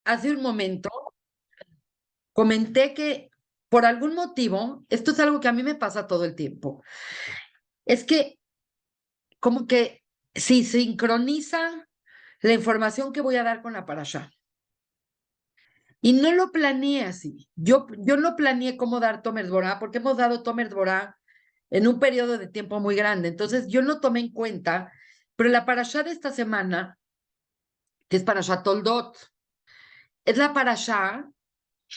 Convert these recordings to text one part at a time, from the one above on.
hace un momento comenté que por algún motivo, esto es algo que a mí me pasa todo el tiempo, es que como que si sincroniza la información que voy a dar con la parashá. Y no lo planeé así. Yo no planeé cómo dar Tomer Dvorá, porque hemos dado Tomer Dvorá en un periodo de tiempo muy grande. Entonces yo no tomé en cuenta, pero la parashá de esta semana, que es parashá Toldot, es la parashá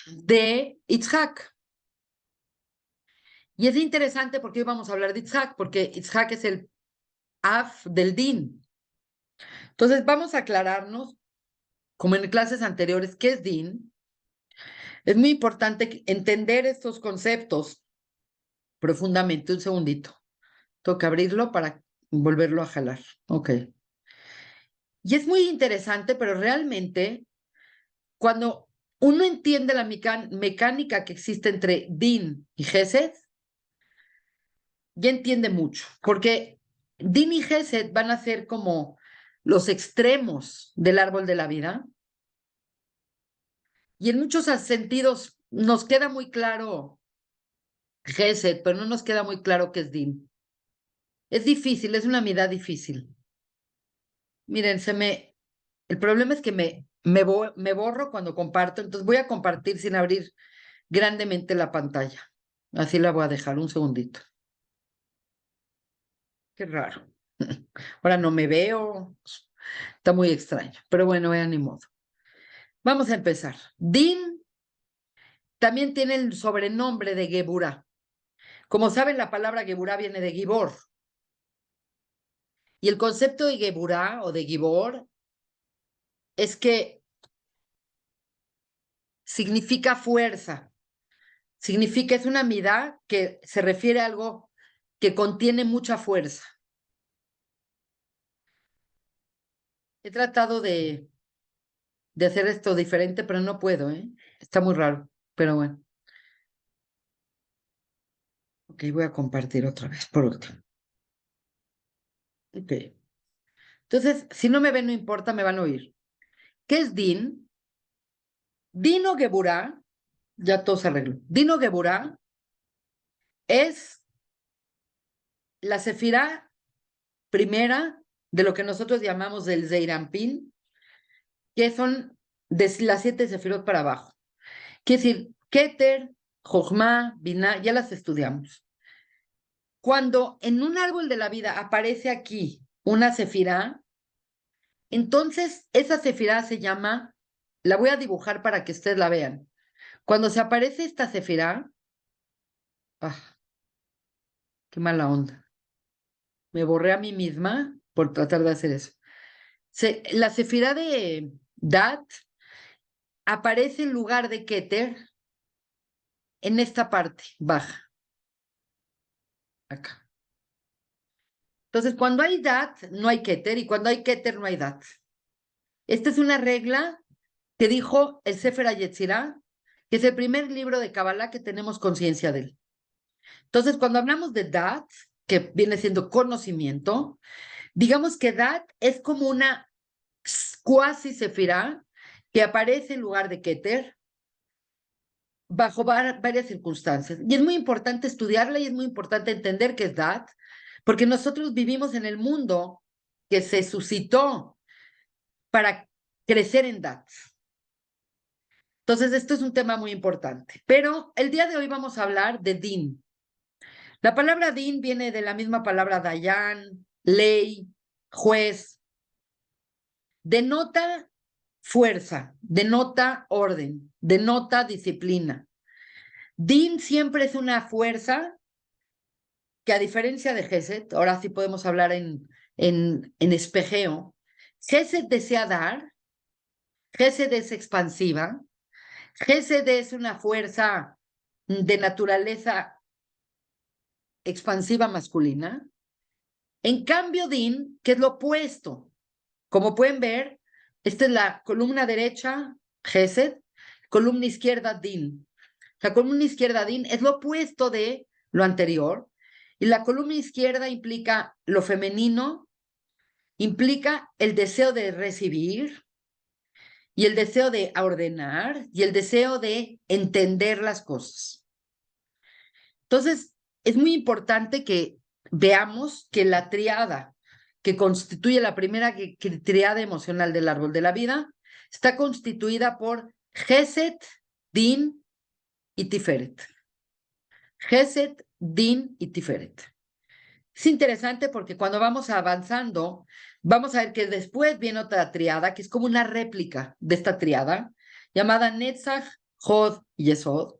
de Itzhak. Y es interesante porque hoy vamos a hablar de Itzhak, porque Itzhak es el Af del Din. Entonces vamos a aclararnos, como en clases anteriores, qué es Din. Es muy importante entender estos conceptos profundamente. Un segundito. Tengo que abrirlo para volverlo a jalar. Ok. Y es muy interesante, pero realmente cuando uno entiende la mecánica que existe entre Din y Gesed, ya entiende mucho, porque Din y Gesed van a ser como los extremos del árbol de la vida, y en muchos sentidos nos queda muy claro Gesed, pero no nos queda muy claro qué es Din. Es difícil, es una mitad difícil. Miren, el problema es que me borro cuando comparto, entonces voy a compartir sin abrir grandemente la pantalla. Así la voy a dejar un segundito. Qué raro. Ahora no me veo. Está muy extraño, pero bueno, ya ni modo. Vamos a empezar. Din también tiene el sobrenombre de Geburá. Como saben, la palabra Geburá viene de Gibor. Y el concepto de Geburá o de Gibor es que significa fuerza. Significa, es una midá que se refiere a algo que contiene mucha fuerza. He tratado de hacer esto diferente, pero no puedo, ¿eh? Está muy raro, pero bueno. Ok, voy a compartir otra vez, por último. Ok. Entonces, si no me ven, no importa, me van a oír. ¿Qué es Din? Din o Geburá, ya todo se arregló. Din o Geburá es la sefirá primera de lo que nosotros llamamos del Zeirampín, que son de las 7 sefirot para abajo. Quiere decir, Keter, Jochma, Binah, ya las estudiamos. Cuando en un árbol de la vida aparece aquí una sefirá, entonces esa sefirá se llama, la voy a dibujar para que ustedes la vean. Cuando se aparece esta sefirá, ah, qué mala onda. Me borré a mí misma por tratar de hacer eso. La sefirá de Dat aparece en lugar de Keter en esta parte baja, acá. Entonces, cuando hay Dat, no hay Keter, y cuando hay Keter, no hay Dat. Esta es una regla que dijo el Sefer HaYetzirah, que es el primer libro de Kabbalah que tenemos conciencia de él. Entonces, cuando hablamos de Dat, que viene siendo conocimiento, digamos que Dat es como una cuasi sefirá que aparece en lugar de Keter bajo varias circunstancias. Y es muy importante estudiarla y es muy importante entender qué es Dat, porque nosotros vivimos en el mundo que se suscitó para crecer en Dat. Entonces, esto es un tema muy importante. Pero el día de hoy vamos a hablar de Din. La palabra Din viene de la misma palabra Dayan, ley, juez. Denota fuerza, denota orden, denota disciplina. Din siempre es una fuerza que, a diferencia de Gesed, ahora sí podemos hablar en espejeo. Gesed desea dar, Gesed es expansiva, Gesed es una fuerza de naturaleza expansiva masculina. En cambio, Din, que es lo opuesto, como pueden ver, esta es la columna derecha, Gesed, columna izquierda, Din. La columna izquierda, Din, es lo opuesto de lo anterior, y la columna izquierda implica lo femenino, implica el deseo de recibir, y el deseo de ordenar y el deseo de entender las cosas. Entonces, es muy importante que veamos que la triada que constituye la primera triada emocional del árbol de la vida está constituida por Gesed, Din y Tiferet. Gesed, Din y Tiferet. Es interesante porque cuando vamos avanzando, vamos a ver que después viene otra triada que es como una réplica de esta triada llamada Netzach, Hod y Yesod,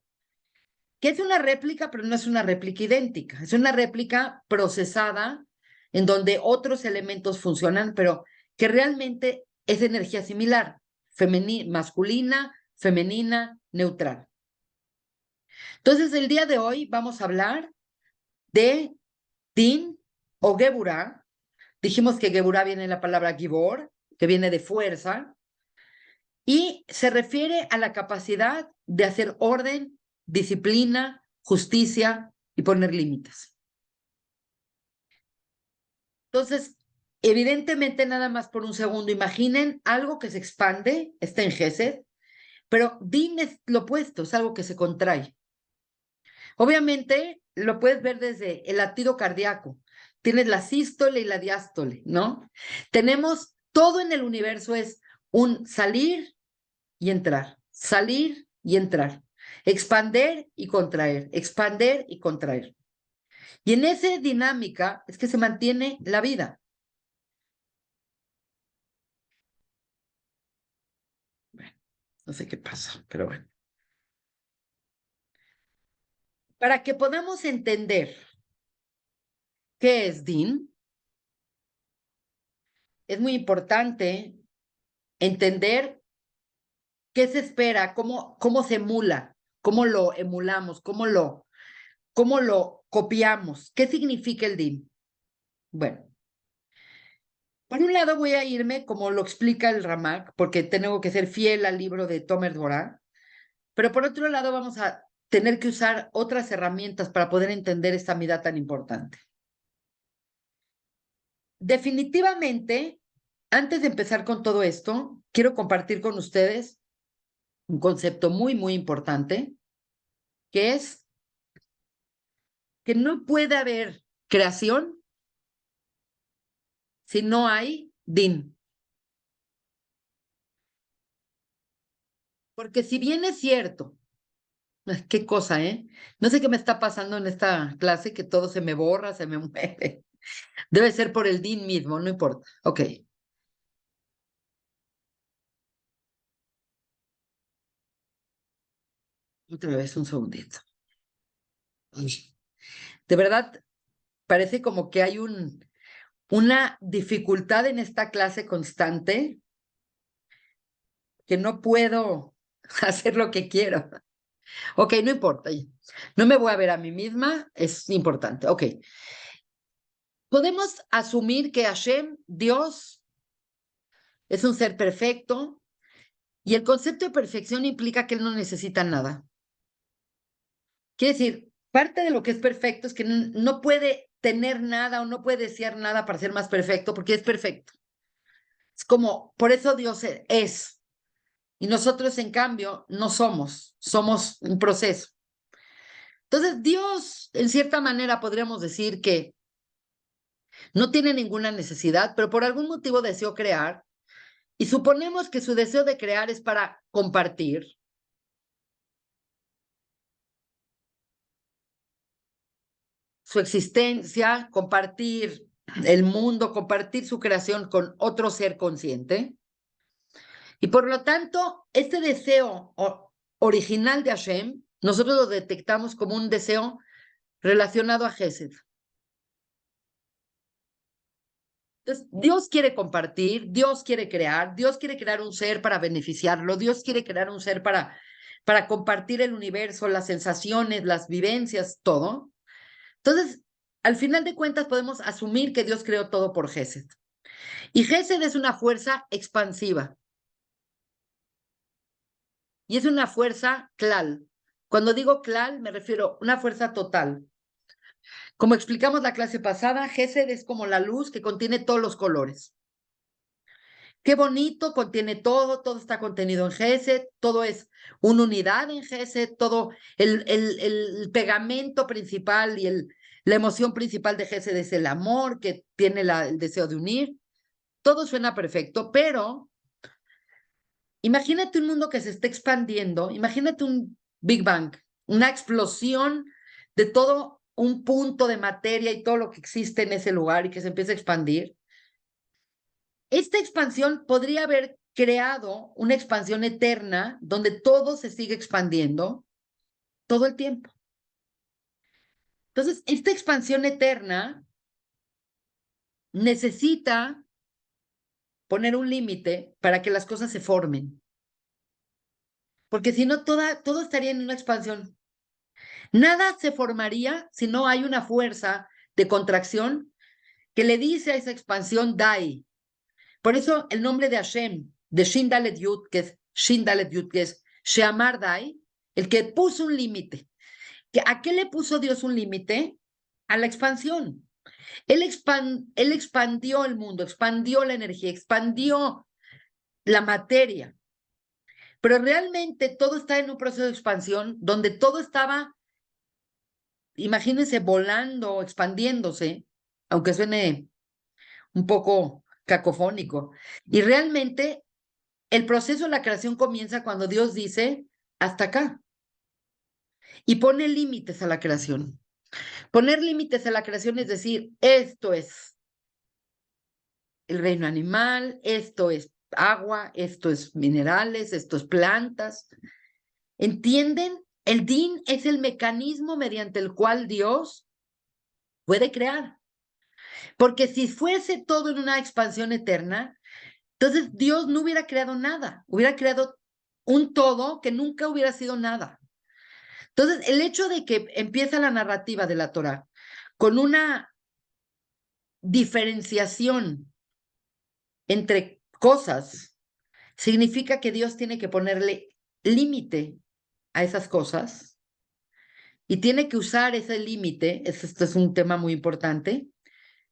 que es una réplica, pero no es una réplica idéntica. Es una réplica procesada en donde otros elementos funcionan, pero que realmente es energía similar, masculina, femenina, neutral. Entonces, el día de hoy vamos a hablar de Din o Geburah. Dijimos que Geburah viene de la palabra Gibor, que viene de fuerza, y se refiere a la capacidad de hacer orden, disciplina, justicia y poner límites. Entonces, evidentemente, nada más por un segundo, imaginen algo que se expande, está en Gesed, pero Din es lo opuesto, es algo que se contrae. Obviamente, lo puedes ver desde el latido cardíaco. Tienes la sístole y la diástole, ¿no? Tenemos todo en el universo es un salir y entrar, salir y entrar, expander y contraer, expander y contraer. Y en esa dinámica es que se mantiene la vida. Bueno, no sé qué pasa, pero bueno. Para que podamos entender qué es Din, es muy importante entender qué se espera, cómo se emula, cómo lo emulamos, cómo lo copiamos. ¿Qué significa el Din? Bueno, por un lado voy a irme como lo explica el Ramak, porque tengo que ser fiel al libro de Tomer Dvorah, pero por otro lado vamos a tener que usar otras herramientas para poder entender esta midá tan importante. Definitivamente, antes de empezar con todo esto, quiero compartir con ustedes un concepto muy, muy importante, que es que no puede haber creación si no hay din. Porque si bien es cierto, qué cosa, ¿eh? No sé qué me está pasando en esta clase, que todo se me borra, se me mueve. Debe ser por el din mismo, no importa. Ok, otra vez un segundito. Uy. De verdad, parece como que hay una dificultad en esta clase constante que no puedo hacer lo que quiero. Ok, no importa. No me voy a ver a mí misma, es importante. Ok. Podemos asumir que Hashem, Dios, es un ser perfecto y el concepto de perfección implica que Él no necesita nada. Quiere decir, parte de lo que es perfecto es que no puede tener nada o no puede desear nada para ser más perfecto porque es perfecto. Es como, por eso Dios es. Y nosotros, en cambio, no somos un proceso. Entonces, Dios, en cierta manera, podríamos decir que no tiene ninguna necesidad, pero por algún motivo deseó crear. Y suponemos que su deseo de crear es para compartir su existencia, compartir el mundo, compartir su creación con otro ser consciente. Y por lo tanto, este deseo original de Hashem, nosotros lo detectamos como un deseo relacionado a Gesed. Entonces, Dios quiere compartir, Dios quiere crear un ser para beneficiarlo, Dios quiere crear un ser para compartir el universo, las sensaciones, las vivencias, todo. Entonces, al final de cuentas, podemos asumir que Dios creó todo por Gesed. Y Gesed es una fuerza expansiva y es una fuerza clal. Cuando digo clal, me refiero a una fuerza total. Como explicamos la clase pasada, Gesed es como la luz que contiene todos los colores. qué bonito, contiene todo, todo está contenido en Gesed, todo es una unidad en Gesed, todo el pegamento principal y la emoción principal de Gesed es el amor que tiene el deseo de unir. Todo suena perfecto, pero imagínate un mundo que se está expandiendo, imagínate un Big Bang, una explosión de todo un punto de materia y todo lo que existe en ese lugar y que se empieza a expandir. Esta expansión podría haber creado una expansión eterna donde todo se sigue expandiendo todo el tiempo. Entonces, esta expansión eterna necesita poner un límite para que las cosas se formen, porque si no, todo estaría en una expansión. Nada se formaría si no hay una fuerza de contracción que le dice a esa expansión, dai. Por eso el nombre de Hashem, de Shin Dalet Yud, que es Shin Dalet Yud, que es Sheamar Dai, el que puso un límite. ¿A qué le puso Dios un límite? A la expansión. Él expandió el mundo, expandió la energía, expandió la materia. Pero realmente todo está en un proceso de expansión donde todo estaba, imagínense, volando, expandiéndose, aunque suene un poco cacofónico. Y realmente el proceso de la creación comienza cuando Dios dice, hasta acá, y pone límites a la creación. Poner límites a la creación es decir, esto es el reino animal, esto es agua, esto es minerales, esto es plantas. ¿Entienden? El din es el mecanismo mediante el cual Dios puede crear. Porque si fuese todo en una expansión eterna, entonces Dios no hubiera creado nada, hubiera creado un todo que nunca hubiera sido nada. Entonces, el hecho de que empieza la narrativa de la Torá con una diferenciación entre cosas, significa que Dios tiene que ponerle límite a esas cosas y tiene que usar ese límite, esto es un tema muy importante,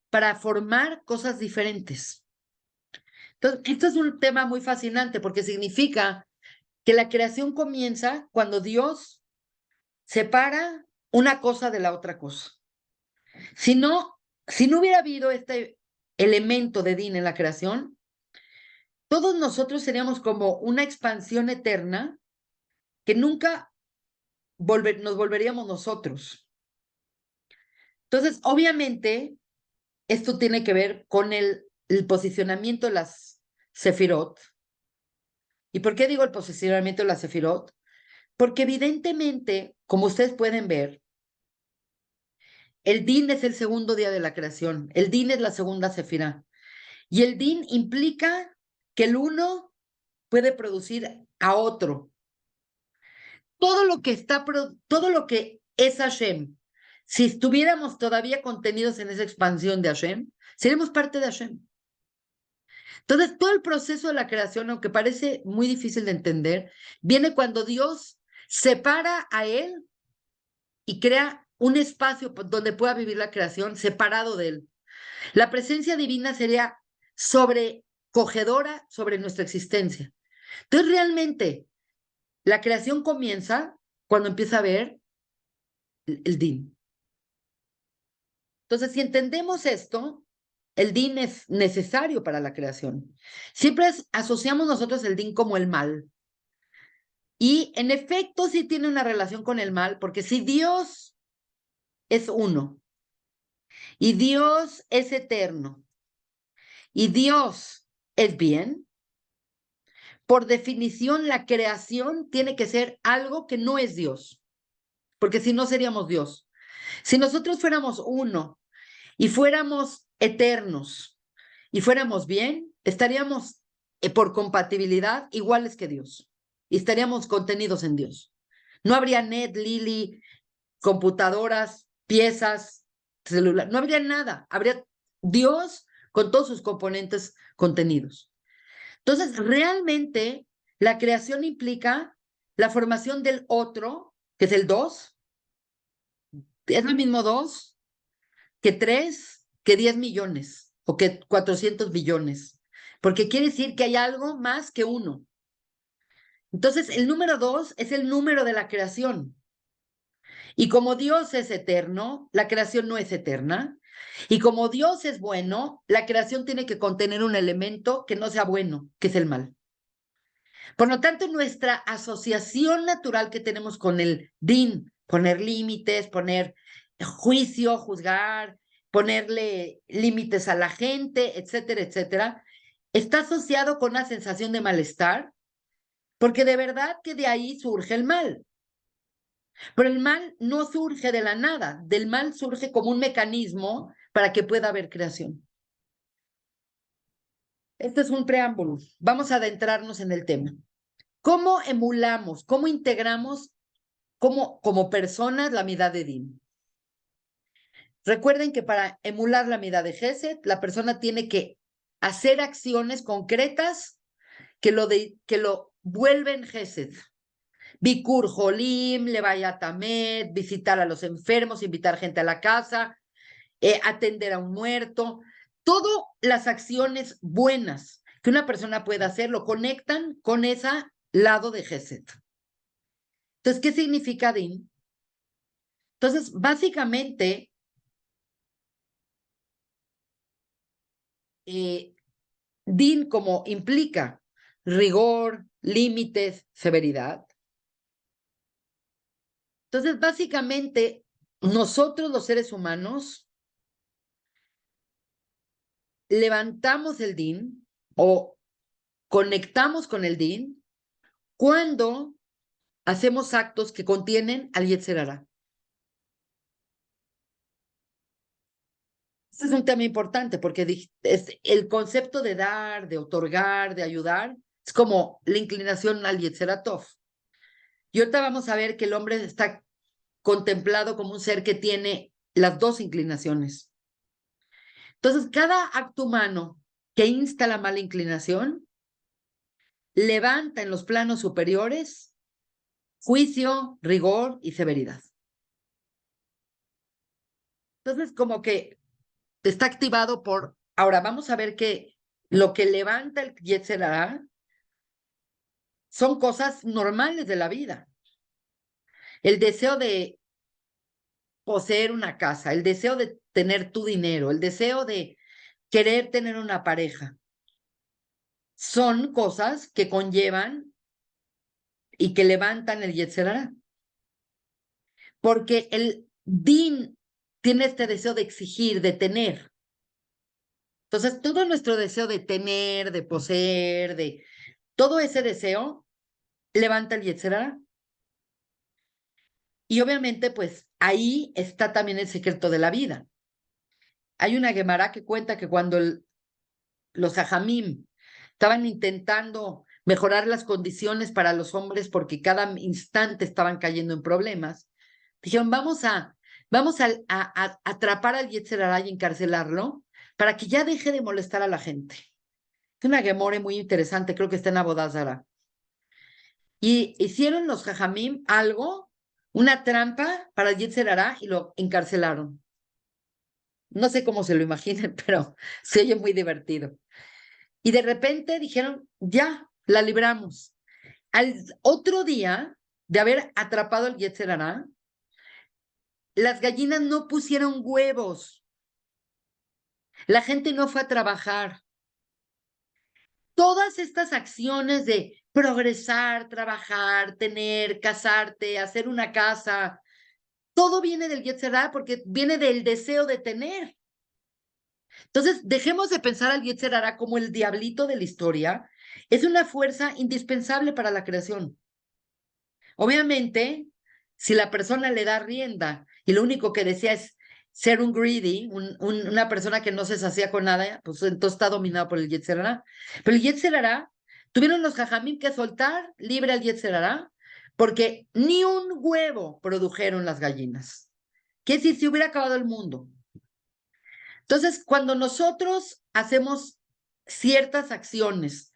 para formar cosas diferentes. Entonces, esto es un tema muy fascinante porque significa que la creación comienza cuando Dios separa una cosa de la otra cosa. Si no, si no hubiera habido este elemento de Din en la creación, todos nosotros seríamos como una expansión eterna que nunca nos volveríamos nosotros. Entonces, obviamente, esto tiene que ver con el posicionamiento de las sefirot. ¿Y por qué digo el posicionamiento de las sefirot? Porque evidentemente, como ustedes pueden ver, el Din es el segundo día de la creación, el Din es la segunda sefirá. Y el din implica que el uno puede producir a otro. Todo lo que es Hashem, si estuviéramos todavía contenidos en esa expansión de Hashem, seríamos parte de Hashem. Entonces, todo el proceso de la creación, aunque parece muy difícil de entender, viene cuando Dios separa a él y crea un espacio donde pueda vivir la creación separado de él. La presencia divina sería sobrecogedora sobre nuestra existencia. Entonces, realmente, la creación comienza cuando empieza a ver el din. Entonces, si entendemos esto, el din es necesario para la creación. Siempre asociamos nosotros el din como el mal. Y en efecto, sí tiene una relación con el mal, porque si Dios es uno, y Dios es eterno, y Dios es bien, por definición, la creación tiene que ser algo que no es Dios, porque si no seríamos Dios. Si nosotros fuéramos uno y fuéramos eternos y fuéramos bien, estaríamos por compatibilidad iguales que Dios y estaríamos contenidos en Dios. No habría net, Lili, computadoras, piezas, celular, no habría nada. Habría Dios con todos sus componentes contenidos. Entonces, realmente la creación implica la formación del otro, que es el dos. Es lo mismo dos que 3, que 10 millones o que 400 billones. porque quiere decir que hay algo más que uno. Entonces, el número 2 es el número de la creación. Y como Dios es eterno, la creación no es eterna. Y como Dios es bueno, la creación tiene que contener un elemento que no sea bueno, que es el mal. Por lo tanto, nuestra asociación natural que tenemos con el din, poner límites, poner juicio, juzgar, ponerle límites a la gente, etcétera, etcétera, está asociado con una sensación de malestar, porque de verdad que de ahí surge el mal. Pero el mal no surge de la nada, del mal surge como un mecanismo para que pueda haber creación. Este es un preámbulo. Vamos a adentrarnos en el tema. ¿Cómo emulamos, cómo integramos como personas la midá de Din? Recuerden que para emular la midá de Gesed, la persona tiene que hacer acciones concretas que lo vuelven Gesed. Bikur Jolim, Levaya Tamed, visitar a los enfermos, invitar gente a la casa, atender a un muerto. Todas las acciones buenas que una persona pueda hacer lo conectan con ese lado de Gesed. Entonces, ¿qué significa Din? Entonces, básicamente, Din como implica rigor, límites, severidad. Entonces, básicamente, nosotros los seres humanos levantamos el Din o conectamos con el Din cuando hacemos actos que contienen al Yetzer Hara. Este es un tema importante porque es el concepto de dar, de otorgar, de ayudar, es como la inclinación al Yetzer Tov. Y ahorita vamos a ver que el hombre está contemplado como un ser que tiene las dos inclinaciones. Entonces, cada acto humano que insta la mala inclinación levanta en los planos superiores juicio, rigor y severidad. Entonces, como que está activado por... Ahora, vamos a ver que lo que levanta el Yetzer Hara son cosas normales de la vida. El deseo de poseer una casa, el deseo de tener tu dinero, el deseo de querer tener una pareja, son cosas que conllevan y que levantan el Yetzer Hara. Porque el Din tiene este deseo de exigir, de tener. Entonces, todo nuestro deseo de tener, de poseer, de todo ese deseo levanta el Yetzer Hara. Y obviamente, pues ahí está también el secreto de la vida. Hay una Gemara que cuenta que cuando los Ajamim estaban intentando mejorar las condiciones para los hombres porque cada instante estaban cayendo en problemas, dijeron, vamos a atrapar al Yetzer Hara y encarcelarlo para que ya deje de molestar a la gente. Es una Gemara muy interesante, creo que está en Abodá Zará. Y hicieron los Jajamim algo, una trampa para el Yetzer Hara y lo encarcelaron. No sé cómo se lo imaginen, pero se oye muy divertido. Y de repente dijeron, ya, la libramos. Al otro día de haber atrapado al Yetzer Hara, las gallinas no pusieron huevos. La gente no fue a trabajar. Todas estas acciones de progresar, trabajar, tener, casarte, hacer una casa, todo viene del Yetzer Hara porque viene del deseo de tener. Entonces, dejemos de pensar al Yetzer Hara como el diablito de la historia. Es una fuerza indispensable para la creación. Obviamente, si la persona le da rienda y lo único que desea es ser un greedy, una persona que no se sacía con nada, pues entonces está dominado por el Yetzer Hara. Pero el Yetzer Hara, tuvieron los jajamim que soltar libre al Yetzer Hara porque ni un huevo produjeron las gallinas. ¿Qué si se hubiera acabado el mundo? Entonces, cuando nosotros hacemos ciertas acciones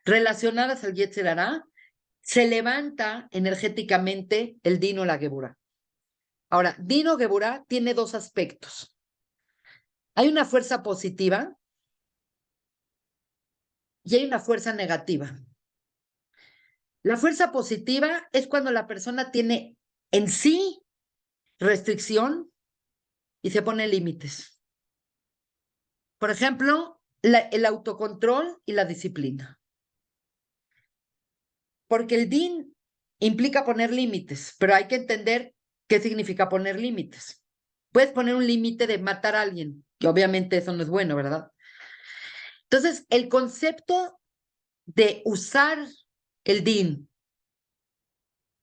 relacionadas al Yetzer Hara, se levanta energéticamente el Dino la Geburá. Ahora, Dino Geburá tiene dos aspectos. Hay una fuerza positiva y hay una fuerza negativa. La fuerza positiva es cuando la persona tiene en sí restricción y se pone límites. Por ejemplo, el autocontrol y la disciplina. Porque el DIN implica poner límites, pero hay que entender qué significa poner límites. Puedes poner un límite de matar a alguien, que obviamente eso no es bueno, ¿verdad? Entonces, el concepto de usar el DIN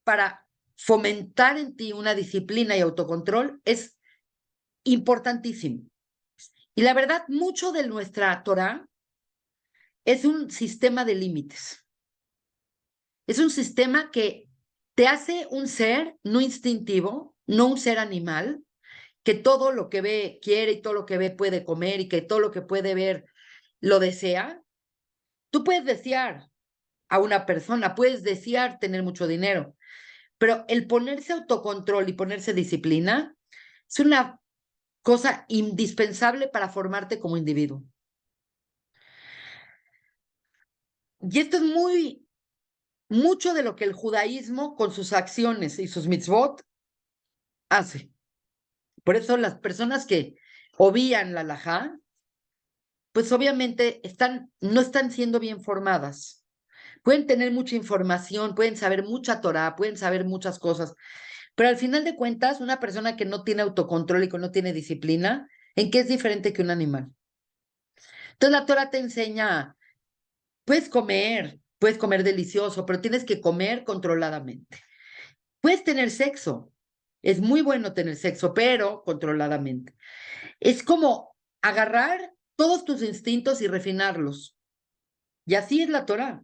para fomentar en ti una disciplina y autocontrol es importantísimo. Y la verdad, mucho de nuestra Torah es un sistema de límites. Es un sistema que te hace un ser no instintivo, no un ser animal, que todo lo que ve quiere y todo lo que ve puede comer y que todo lo que puede ver lo desea. Tú puedes desear a una persona, puedes desear tener mucho dinero, pero el ponerse autocontrol y ponerse disciplina es una cosa indispensable para formarte como individuo. Y esto es mucho de lo que el judaísmo con sus acciones y sus mitzvot hace. Por eso las personas que obvían la halajá, pues obviamente no están siendo bien formadas. Pueden tener mucha información, pueden saber mucha Torah, pueden saber muchas cosas, pero al final de cuentas, una persona que no tiene autocontrol y que no tiene disciplina, ¿en qué es diferente que un animal? Entonces la Torah te enseña, puedes comer delicioso, pero tienes que comer controladamente. Puedes tener sexo, es muy bueno tener sexo, pero controladamente. Es como agarrar todos tus instintos y refinarlos. Y así es la Torah.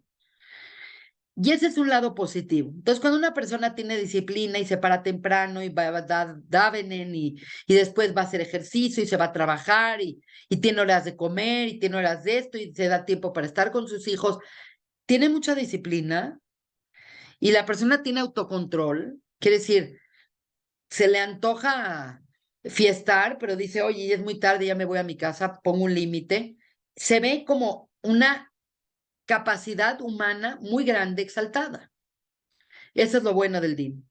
Y ese es un lado positivo. Entonces, cuando una persona tiene disciplina y se para temprano y va a dar davenen y después va a hacer ejercicio y se va a trabajar y tiene horas de comer y tiene horas de esto y se da tiempo para estar con sus hijos, tiene mucha disciplina y la persona tiene autocontrol, quiere decir, se le antoja fiestar, pero dice, oye, ya es muy tarde, ya me voy a mi casa, pongo un límite. Se ve como una capacidad humana muy grande, exaltada. Eso es lo bueno del DIN.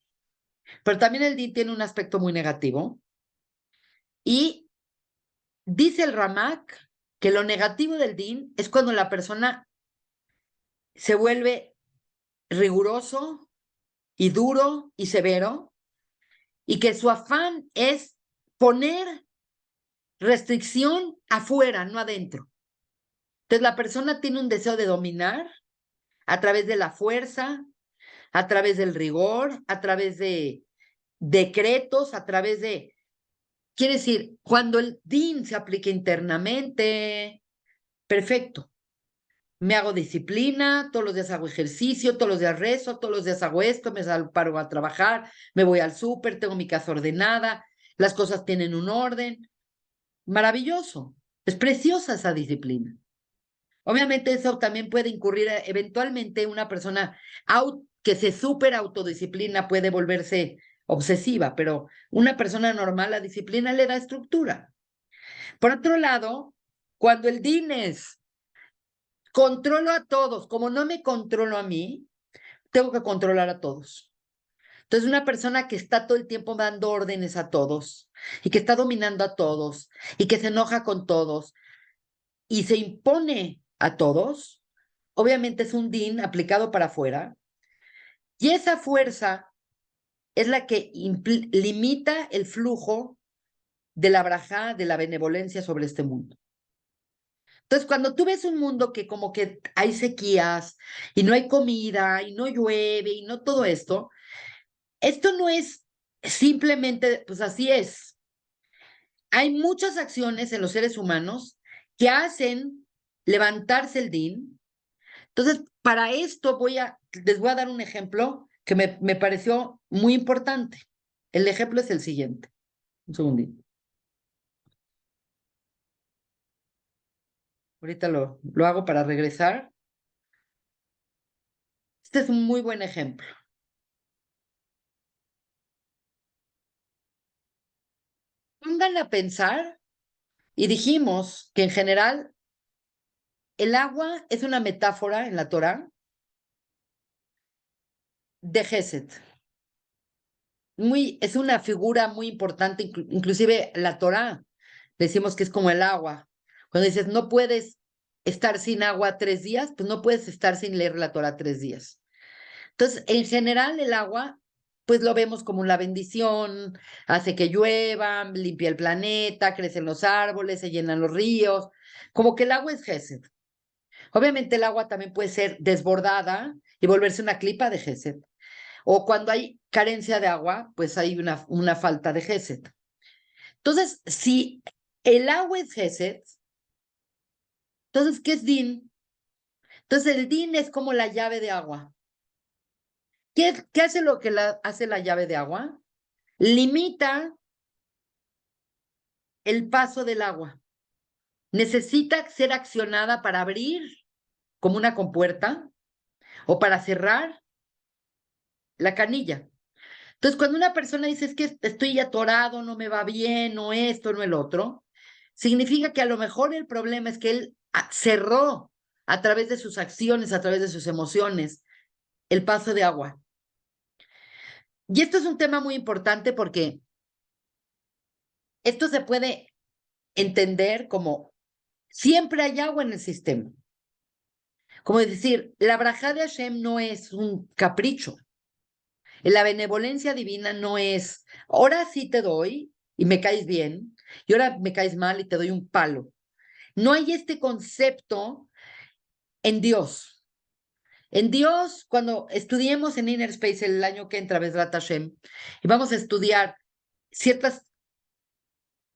Pero también el DIN tiene un aspecto muy negativo. Y dice el Ramak que lo negativo del DIN es cuando la persona se vuelve riguroso y duro y severo y que su afán es poner restricción afuera, no adentro. Entonces la persona tiene un deseo de dominar a través de la fuerza, a través del rigor, a través de decretos, a través de... Quiere decir, cuando el DIN se aplica internamente, perfecto. Me hago disciplina, todos los días hago ejercicio, todos los días rezo, todos los días hago esto, paro a trabajar, me voy al súper, tengo mi casa ordenada, las cosas tienen un orden. Maravilloso. Es preciosa esa disciplina. Obviamente eso también puede incurrir eventualmente una persona que se súper autodisciplina puede volverse obsesiva, pero una persona normal la disciplina le da estructura. Por otro lado, cuando el DIN es controlo a todos, como no me controlo a mí, tengo que controlar a todos. Entonces, una persona que está todo el tiempo dando órdenes a todos y que está dominando a todos y que se enoja con todos y se impone a todos, obviamente es un DIN aplicado para afuera, y esa fuerza es la que limita el flujo de la brajá, de la benevolencia sobre este mundo. Entonces, cuando tú ves un mundo que como que hay sequías y no hay comida y no llueve y no todo esto no es simplemente, pues así es. Hay muchas acciones en los seres humanos que hacen levantarse el DIN. Entonces, para esto les voy a dar un ejemplo que me pareció muy importante. El ejemplo es el siguiente. Un segundito. Ahorita lo hago para regresar. Este es un muy buen ejemplo. Pongan a pensar, y dijimos que en general el agua es una metáfora en la Torá de Gesed. Es una figura muy importante, inclusive la Torá, decimos que es como el agua. Cuando dices, no puedes estar sin agua 3 días, pues no puedes estar sin leer la Torá 3 días. Entonces, en general, el agua, pues lo vemos como una bendición, hace que llueva, limpia el planeta, crecen los árboles, se llenan los ríos, como que el agua es Gesed. Obviamente el agua también puede ser desbordada y volverse una clipa de Gesed. O cuando hay carencia de agua, pues hay una falta de Gesed. Entonces, si el agua es Gesed, entonces, ¿qué es Din? Entonces, el Din es como la llave de agua. ¿Qué hace lo que hace la llave de agua? Limita el paso del agua. Necesita ser accionada para abrir como una compuerta o para cerrar la canilla. Entonces, cuando una persona dice es que estoy atorado, no me va bien, no esto, no el otro, significa que a lo mejor el problema es que él cerró a través de sus acciones, a través de sus emociones, el paso de agua. Y esto es un tema muy importante porque esto se puede entender como siempre hay agua en el sistema. Como decir, la brajá de Hashem no es un capricho. La benevolencia divina no es, ahora sí te doy y me caes bien, y ahora me caes mal y te doy un palo. No hay este concepto en Dios. En Dios, cuando estudiemos en Inner Space el año que entra, Bezrat Hashem, y vamos a estudiar ciertos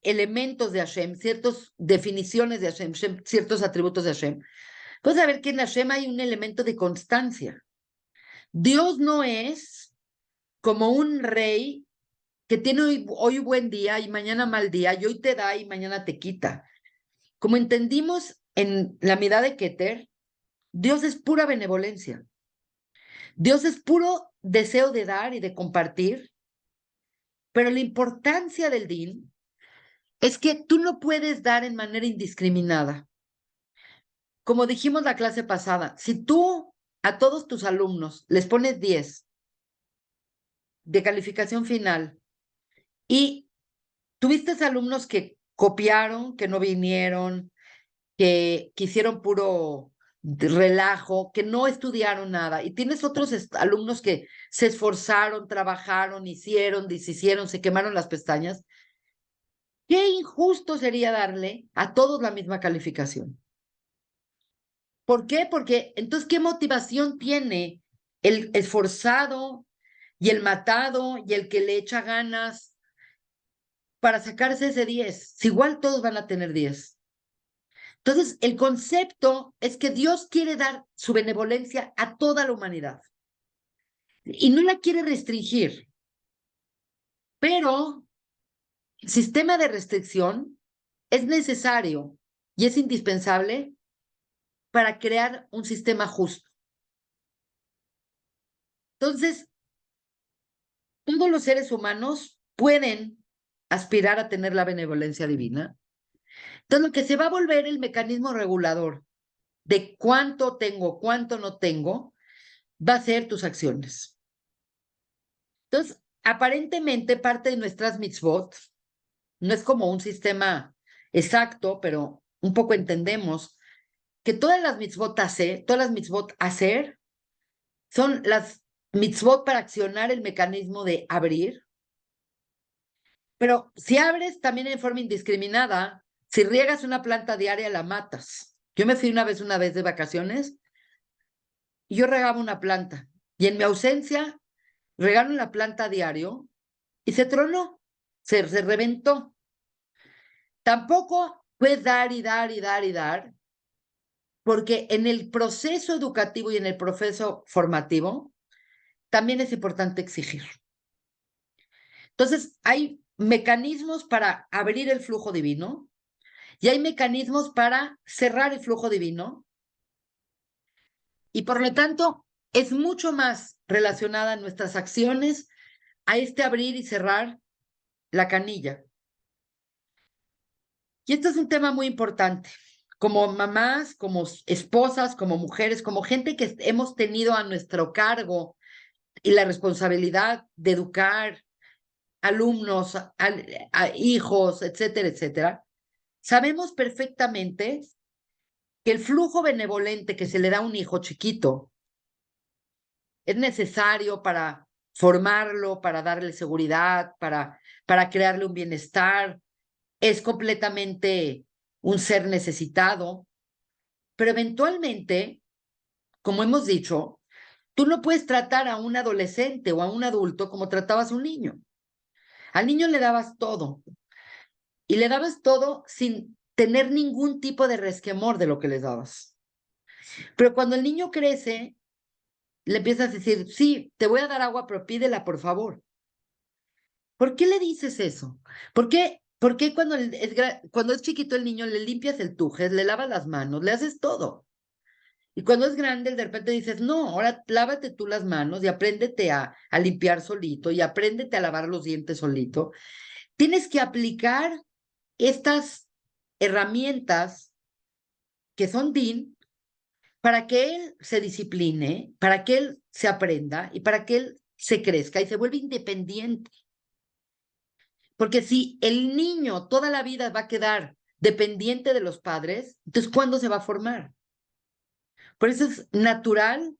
elementos de Hashem, ciertas definiciones de Hashem, ciertos atributos de Hashem, pues a ver que en Hashem hay un elemento de constancia. Dios no es como un rey que tiene hoy buen día y mañana mal día, y hoy te da y mañana te quita. Como entendimos en la mirada de Keter, Dios es pura benevolencia. Dios es puro deseo de dar y de compartir, pero la importancia del din es que tú no puedes dar en manera indiscriminada. Como dijimos la clase pasada, si tú a todos tus alumnos les pones 10 de calificación final y tuviste alumnos que copiaron, que no vinieron, que hicieron puro relajo, que no estudiaron nada, y tienes otros alumnos que se esforzaron, trabajaron, hicieron, deshicieron, se quemaron las pestañas, qué injusto sería darle a todos la misma calificación. ¿Por qué? Porque entonces, ¿qué motivación tiene el esforzado y el matado y el que le echa ganas para sacarse ese 10? Si igual todos van a tener 10. Entonces, el concepto es que Dios quiere dar su benevolencia a toda la humanidad y no la quiere restringir, pero el sistema de restricción es necesario y es indispensable para crear un sistema justo. Entonces, todos los seres humanos pueden aspirar a tener la benevolencia divina. Entonces, lo que se va a volver el mecanismo regulador de cuánto tengo, cuánto no tengo, va a ser tus acciones. Entonces, aparentemente parte de nuestras mitzvot no es como un sistema exacto, pero un poco entendemos que todas las mitzvot hacer, todas las mitzvot hacer, son las mitzvot para accionar el mecanismo de abrir. Pero si abres también en forma indiscriminada, si riegas una planta diaria, la matas. Yo me fui una vez de vacaciones y yo regaba una planta. Y en mi ausencia, regaron la planta diario y se tronó, se reventó. Tampoco puedes dar y dar y dar y dar, porque en el proceso educativo y en el proceso formativo también es importante exigir. Entonces, hay mecanismos para abrir el flujo divino y hay mecanismos para cerrar el flujo divino y por lo tanto es mucho más relacionada nuestras acciones a este abrir y cerrar la canilla. Y esto es un tema muy importante, como mamás, como esposas, como mujeres, como gente que hemos tenido a nuestro cargo y la responsabilidad de educar alumnos, a hijos, etcétera, etcétera, sabemos perfectamente que el flujo benevolente que se le da a un hijo chiquito es necesario para formarlo, para darle seguridad, para crearle un bienestar, es completamente un ser necesitado, pero eventualmente, como hemos dicho, tú no puedes tratar a un adolescente o a un adulto como tratabas a un niño. Al niño le dabas todo y le dabas todo sin tener ningún tipo de resquemor de lo que les dabas. Pero cuando el niño crece, le empiezas a decir, sí, te voy a dar agua, pero pídela, por favor. ¿Por qué le dices eso? ¿Por qué cuando es chiquito el niño le limpias el tuje, le lavas las manos, le haces todo? Y cuando es grande, de repente dices, no, ahora lávate tú las manos y apréndete a limpiar solito y apréndete a lavar los dientes solito. Tienes que aplicar estas herramientas que son DIN para que él se discipline, para que él se aprenda y para que él se crezca y se vuelva independiente. Porque si el niño toda la vida va a quedar dependiente de los padres, entonces ¿cuándo se va a formar? Por eso es natural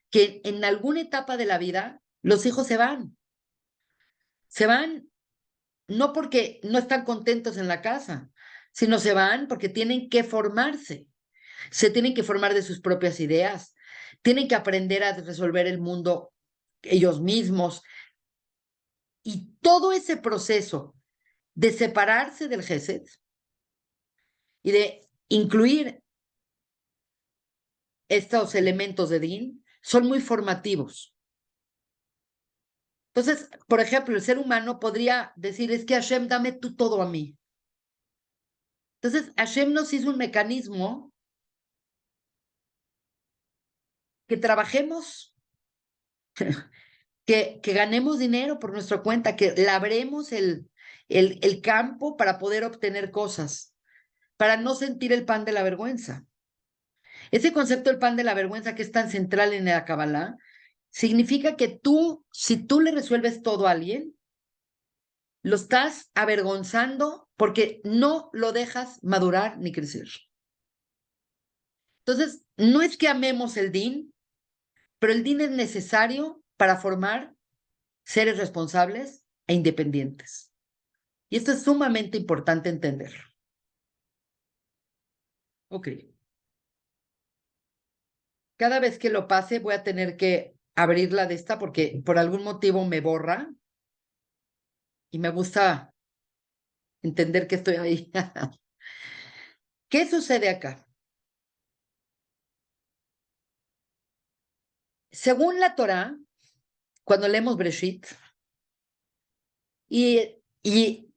que en alguna etapa de la vida los hijos se van. Se van no porque no están contentos en la casa, sino se van porque tienen que formarse. Se tienen que formar de sus propias ideas, tienen que aprender a resolver el mundo ellos mismos. Y todo ese proceso de separarse del Gesed y de incluir estos elementos de Din son muy formativos. Entonces, por ejemplo, el ser humano podría decir, es que Hashem, dame tú todo a mí. Entonces, Hashem nos hizo un mecanismo que trabajemos, que ganemos dinero por nuestra cuenta, que labremos el campo para poder obtener cosas, para no sentir el pan de la vergüenza. Ese concepto del pan de la vergüenza que es tan central en la Kabbalah, significa que tú, si tú le resuelves todo a alguien, lo estás avergonzando porque no lo dejas madurar ni crecer. Entonces, no es que amemos el din, pero el din es necesario para formar seres responsables e independientes. Y esto es sumamente importante entender. Ok. Cada vez que lo pase voy a tener que abrirla de esta porque por algún motivo me borra y me gusta entender que estoy ahí. ¿Qué sucede acá? Según la Torá, cuando leemos Breshit y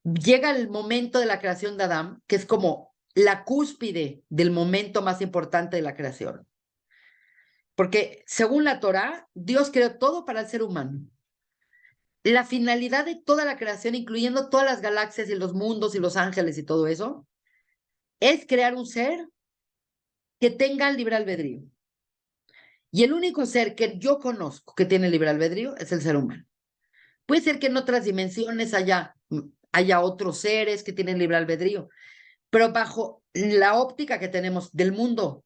llega el momento de la creación de Adán, que es como la cúspide del momento más importante de la creación. Porque según la Torá, Dios creó todo para el ser humano. La finalidad de toda la creación, incluyendo todas las galaxias y los mundos y los ángeles y todo eso, es crear un ser que tenga libre albedrío. Y el único ser que yo conozco que tiene libre albedrío es el ser humano. Puede ser que en otras dimensiones haya otros seres que tienen libre albedrío, pero bajo la óptica que tenemos del mundo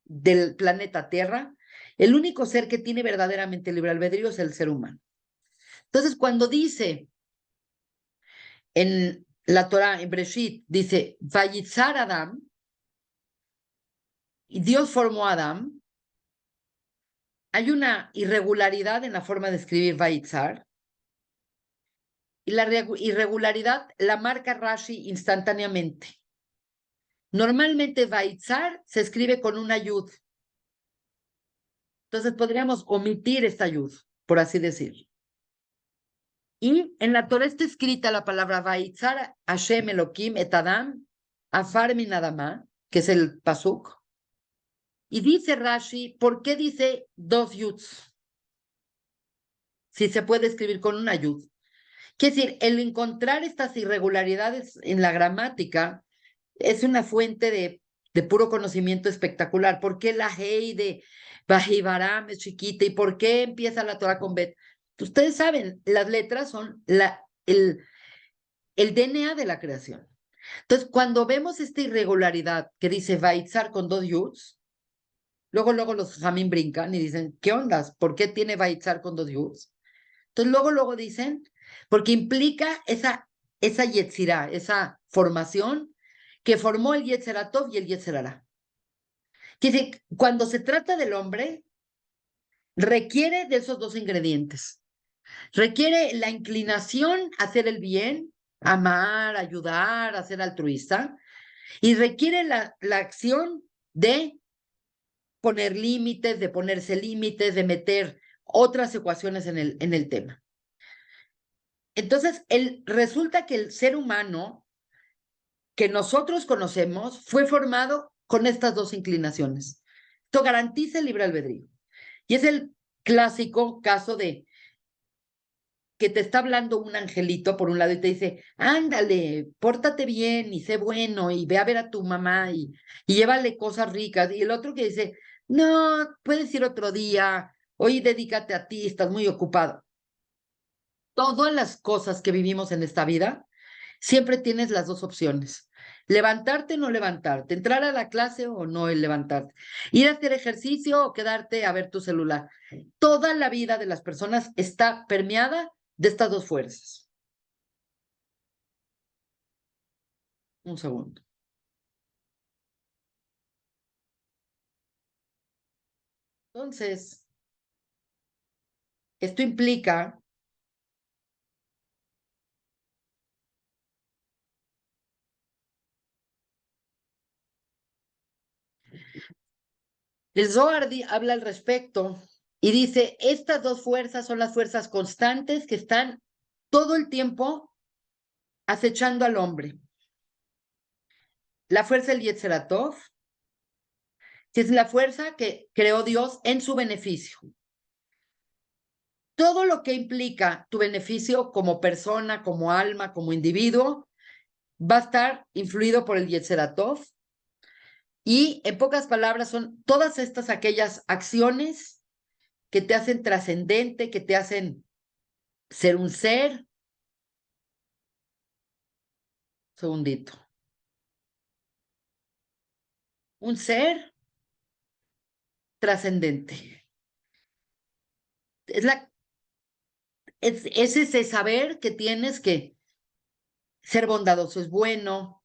del planeta Tierra, el único ser que tiene verdaderamente libre albedrío es el ser humano. Entonces, cuando dice en la Torah, en Breshit, dice, Vayitzar Adam, y Dios formó a Adam, hay una irregularidad en la forma de escribir Vayitzar, y la irregularidad la marca Rashi instantáneamente. Normalmente Vayitzar se escribe con una yud. Entonces podríamos omitir esta yud, por así decir. Y en la Torah está escrita la palabra Vayitzar Hashem Elohim et Adam Afar min Adama, que es el pasuk. Y dice Rashi, ¿por qué dice dos yuds? Si se puede escribir con una yud. Quiere decir, el encontrar estas irregularidades en la gramática es una fuente de de puro conocimiento espectacular. ¿Por qué la Hey de Bajibaram es chiquita? ¿Y por qué empieza la Torah con Bet? Ustedes saben, las letras son el DNA de la creación. Entonces, cuando vemos esta irregularidad que dice Baitzar con dos yuds, luego los jamín brincan y dicen, ¿qué ondas? ¿Por qué tiene Baitzar con dos yuds? Entonces, luego dicen, porque implica esa yetzirá, esa formación que formó el Yetzeratov y el Yetzerará. Quiere cuando se trata del hombre, requiere de esos dos ingredientes. Requiere la inclinación a hacer el bien, amar, ayudar, a ser altruista, y requiere la acción de poner límites, de ponerse límites, de meter otras ecuaciones en el tema. Entonces, resulta que el ser humano que nosotros conocemos fue formado con estas dos inclinaciones. Esto garantiza el libre albedrío. Y es el clásico caso de que te está hablando un angelito por un lado y te dice, ándale, pórtate bien y sé bueno y ve a ver a tu mamá y llévale cosas ricas. Y el otro que dice, no, puedes ir otro día, hoy dedícate a ti, estás muy ocupado. Todas las cosas que vivimos en esta vida, siempre tienes las dos opciones. Levantarte o no levantarte, entrar a la clase o no el levantarte, ir a hacer ejercicio o quedarte a ver tu celular. Toda la vida de las personas está permeada de estas dos fuerzas. Un segundo. Entonces, esto implica el Zohar habla al respecto y dice, estas dos fuerzas son las fuerzas constantes que están todo el tiempo acechando al hombre. La fuerza del Yetzeratov, que es la fuerza que creó Dios en su beneficio. Todo lo que implica tu beneficio como persona, como alma, como individuo, va a estar influido por el Yetzeratov. Y en pocas palabras son todas estas aquellas acciones que te hacen trascendente, que te hacen ser un ser. Segundito. Un ser trascendente. Es ese saber que tienes que ser bondadoso es bueno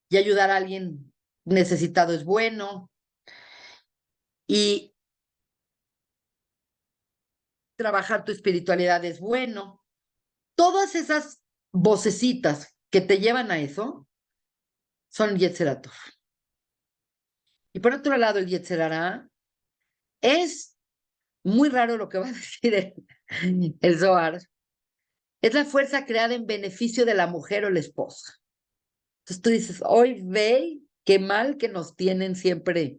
y ayudar a alguien necesitado es bueno y trabajar tu espiritualidad es bueno. Todas esas vocecitas que te llevan a eso son Yetzeratov. Y por otro lado, el Yetzerará es muy raro lo que va a decir el Zohar. Es la fuerza creada en beneficio de la mujer o la esposa. Entonces tú dices, hoy ve qué mal que nos tienen siempre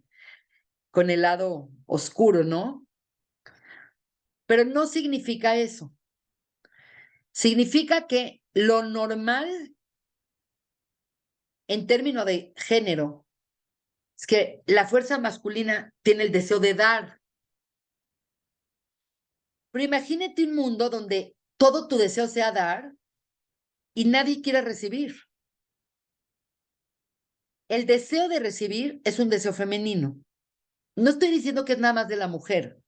con el lado oscuro, ¿no? Pero no significa eso. Significa que lo normal en términos de género es que la fuerza masculina tiene el deseo de dar. Pero imagínate un mundo donde todo tu deseo sea dar y nadie quiere recibir. El deseo de recibir es un deseo femenino. No estoy diciendo que es nada más de la mujer.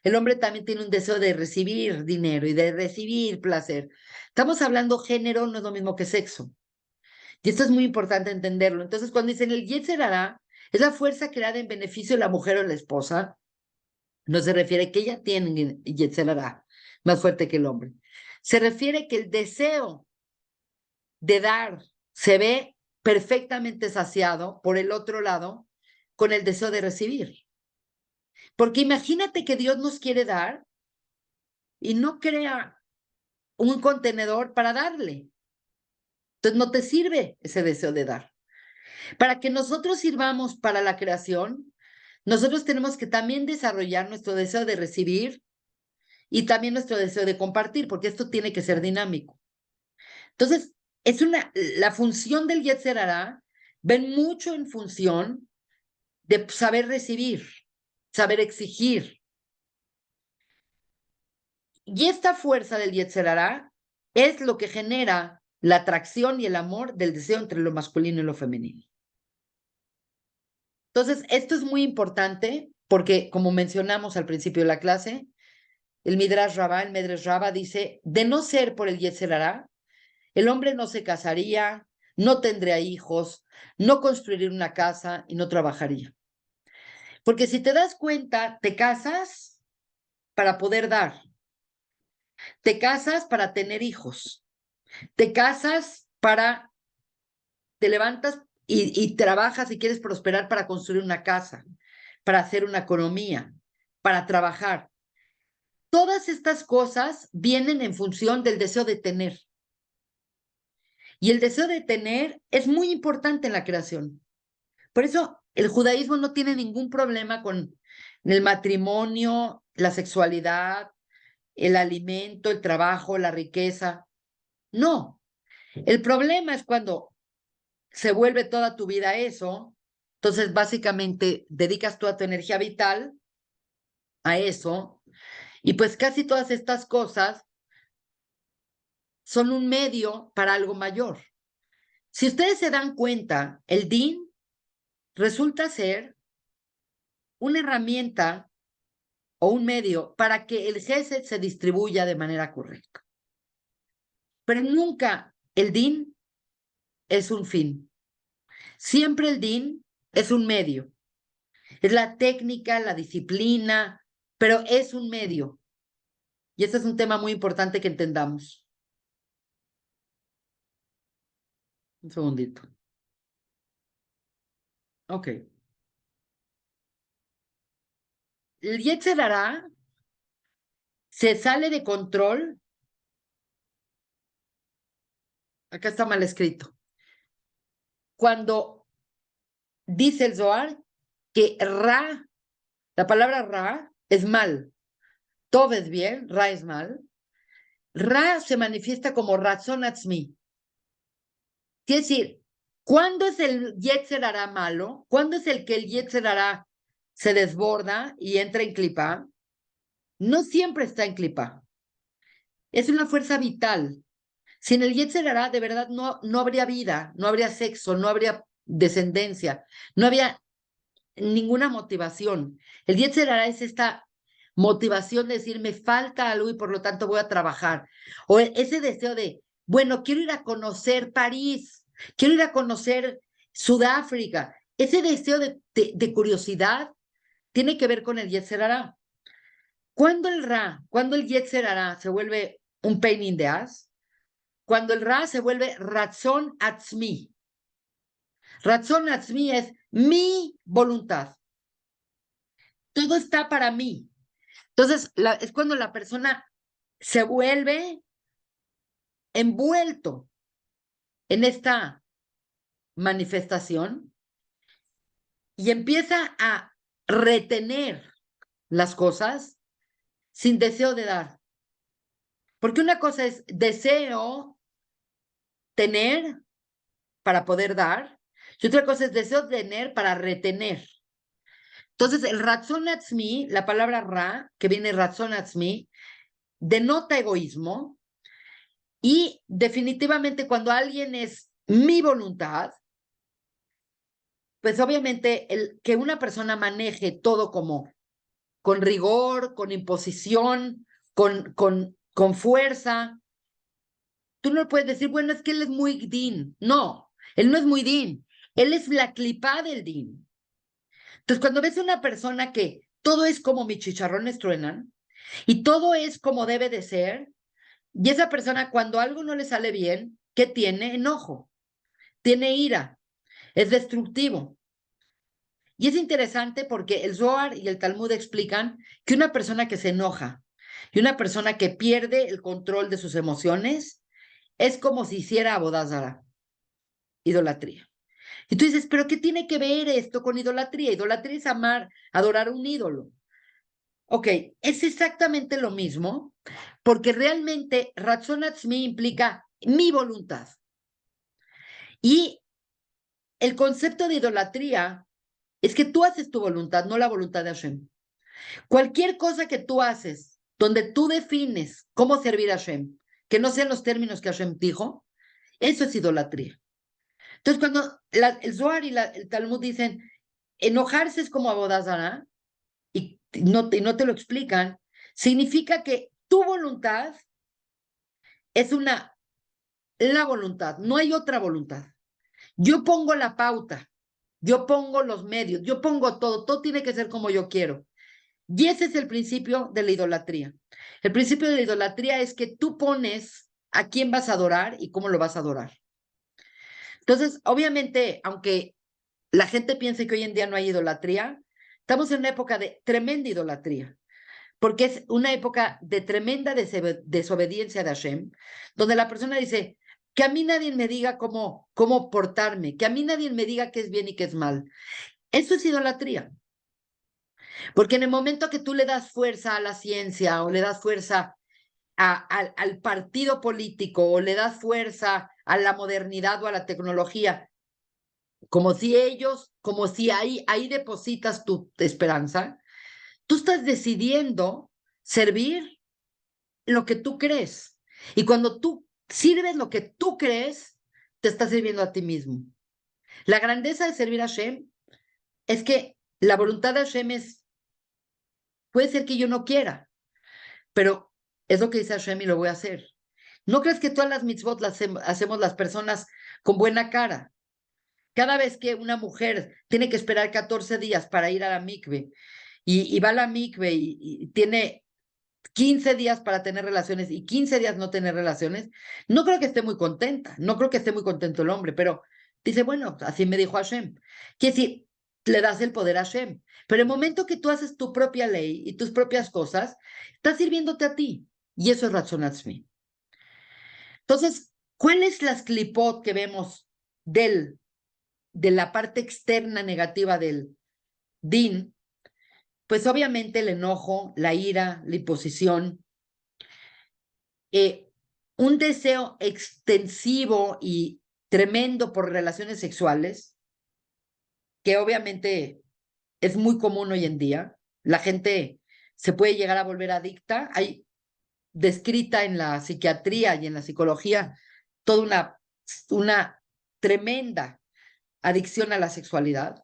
El hombre también tiene un deseo de recibir dinero y de recibir placer. Estamos hablando género, no es lo mismo que sexo. Y esto es muy importante entenderlo. Entonces, cuando dicen el Yetzer Hará es la fuerza creada en beneficio de la mujer o la esposa, no se refiere que ella tiene Yetzer Hará más fuerte que el hombre. Se refiere que el deseo de dar se ve perfectamente saciado por el otro lado con el deseo de recibir. Porque imagínate que Dios nos quiere dar y no crea un contenedor para darle. Entonces no te sirve ese deseo de dar. Para que nosotros sirvamos para la creación, nosotros tenemos que también desarrollar nuestro deseo de recibir y también nuestro deseo de compartir, porque esto tiene que ser dinámico. Entonces, la función del Yetzer Hará ven mucho en función de saber recibir, saber exigir. Y esta fuerza del Yetzer Hará es lo que genera la atracción y el amor del deseo entre lo masculino y lo femenino. Entonces, esto es muy importante porque, como mencionamos al principio de la clase, el Midrash Rabbah, el Medrash Rabbah dice, de no ser por el Yetzer Hará, el hombre no se casaría, no tendría hijos, no construiría una casa y no trabajaría. Porque si te das cuenta, te casas para poder dar, te casas para tener hijos, te casas para, te levantas y trabajas y quieres prosperar para construir una casa, para hacer una economía, para trabajar. Todas estas cosas vienen en función del deseo de tener. Y el deseo de tener es muy importante en la creación. Por eso el judaísmo no tiene ningún problema con el matrimonio, la sexualidad, el alimento, el trabajo, la riqueza. No. El problema es cuando se vuelve toda tu vida eso. Entonces, básicamente, dedicas toda tu energía vital a eso. Y pues casi todas estas cosas son un medio para algo mayor. Si ustedes se dan cuenta, el DIN resulta ser una herramienta o un medio para que el Gesed se distribuya de manera correcta. Pero nunca el DIN es un fin. Siempre el DIN es un medio. Es la técnica, la disciplina, pero es un medio. Y este es un tema muy importante que entendamos. Un segundito. Ok. El Yetzer Hará se sale de control. Acá está mal escrito. Cuando dice el Zohar que Ra, la palabra Ra es mal. Tov es bien, Ra es mal. Ra se manifiesta como Ratzon Atzmi. Quiere decir, ¿cuándo es el Yetzer Hará malo? ¿Cuándo es el que el Yetzer Hará se desborda y entra en clipa? No siempre está en clipa. Es una fuerza vital. Sin el Yetzer Hará, de verdad, no habría vida, no habría sexo, no habría descendencia, no habría ninguna motivación. El Yetzer Hará es esta motivación de decir, me falta algo y por lo tanto voy a trabajar. O ese deseo de, bueno, quiero ir a conocer París, quiero ir a conocer Sudáfrica. Ese deseo de curiosidad tiene que ver con el Yetzer Hará. Cuando el Yetzer Hará se vuelve un pain in the ass, cuando el Ra se vuelve Ratzon Atzmi. Ratzon Atzmi es mi voluntad. Todo está para mí. Entonces, es cuando la persona se vuelve envuelto en esta manifestación y empieza a retener las cosas sin deseo de dar. Porque una cosa es deseo tener para poder dar y otra cosa es deseo tener para retener. Entonces, el Ratzon Atzmi, la palabra Ra, que viene Ratzon Atzmi, denota egoísmo y definitivamente cuando alguien es mi voluntad, pues obviamente el que una persona maneje todo como con rigor, con imposición, con fuerza, tú no puedes decir, bueno, es que él es muy din. No, él no es muy din, él es la clipa del din. Entonces, cuando ves a una persona que todo es como mis chicharrones truenan y todo es como debe de ser, y esa persona cuando algo no le sale bien, ¿qué tiene? Enojo, tiene ira, es destructivo. Y es interesante porque el Zohar y el Talmud explican que una persona que se enoja y una persona que pierde el control de sus emociones es como si hiciera abodazara, idolatría. Y tú dices, ¿pero qué tiene que ver esto con idolatría? Idolatría es amar, adorar a un ídolo. Ok, es exactamente lo mismo, porque realmente Ratzon Atzmi implica mi voluntad. Y el concepto de idolatría es que tú haces tu voluntad, no la voluntad de Hashem. Cualquier cosa que tú haces, donde tú defines cómo servir a Hashem, que no sean los términos que Hashem dijo, eso es idolatría. Entonces, cuando el Zohar y el Talmud dicen, enojarse es como abodazara, y no te lo explican, significa que tu voluntad es la voluntad, no hay otra voluntad. Yo pongo la pauta, yo pongo los medios, yo pongo todo tiene que ser como yo quiero. Y ese es el principio de la idolatría. El principio de la idolatría es que tú pones a quién vas a adorar y cómo lo vas a adorar. Entonces, obviamente, aunque la gente piense que hoy en día no hay idolatría, estamos en una época de tremenda idolatría, porque es una época de tremenda desobediencia de Hashem, donde la persona dice, que a mí nadie me diga cómo portarme, que a mí nadie me diga qué es bien y qué es mal. Eso es idolatría. Porque en el momento que tú le das fuerza a la ciencia o le das fuerza al partido político o le das fuerza a la modernidad o a la tecnología, como si ahí depositas tu esperanza, tú estás decidiendo servir lo que tú crees. Y cuando tú sirves lo que tú crees, te estás sirviendo a ti mismo. La grandeza de servir a Hashem es que la voluntad de Hashem puede ser que yo no quiera, pero es lo que dice Hashem y lo voy a hacer. ¿No crees que todas las mitzvot las hacemos las personas con buena cara? Cada vez que una mujer tiene que esperar 14 días para ir a la mikve y va a la mikve y tiene 15 días para tener relaciones y 15 días no tener relaciones, no creo que esté muy contenta, no creo que esté muy contento el hombre, pero dice, bueno, así me dijo Hashem. Quiere decir, le das el poder a Hashem. Pero el momento que tú haces tu propia ley y tus propias cosas, estás sirviéndote a ti. Y eso es Ratzon Atzmi. Entonces, ¿cuáles las clipot que vemos de la parte externa negativa del din? Pues obviamente el enojo, la ira, la imposición, un deseo extensivo y tremendo por relaciones sexuales, que obviamente es muy común hoy en día. La gente se puede llegar a volver adicta. Hay descrita en la psiquiatría y en la psicología toda una tremenda adicción a la sexualidad.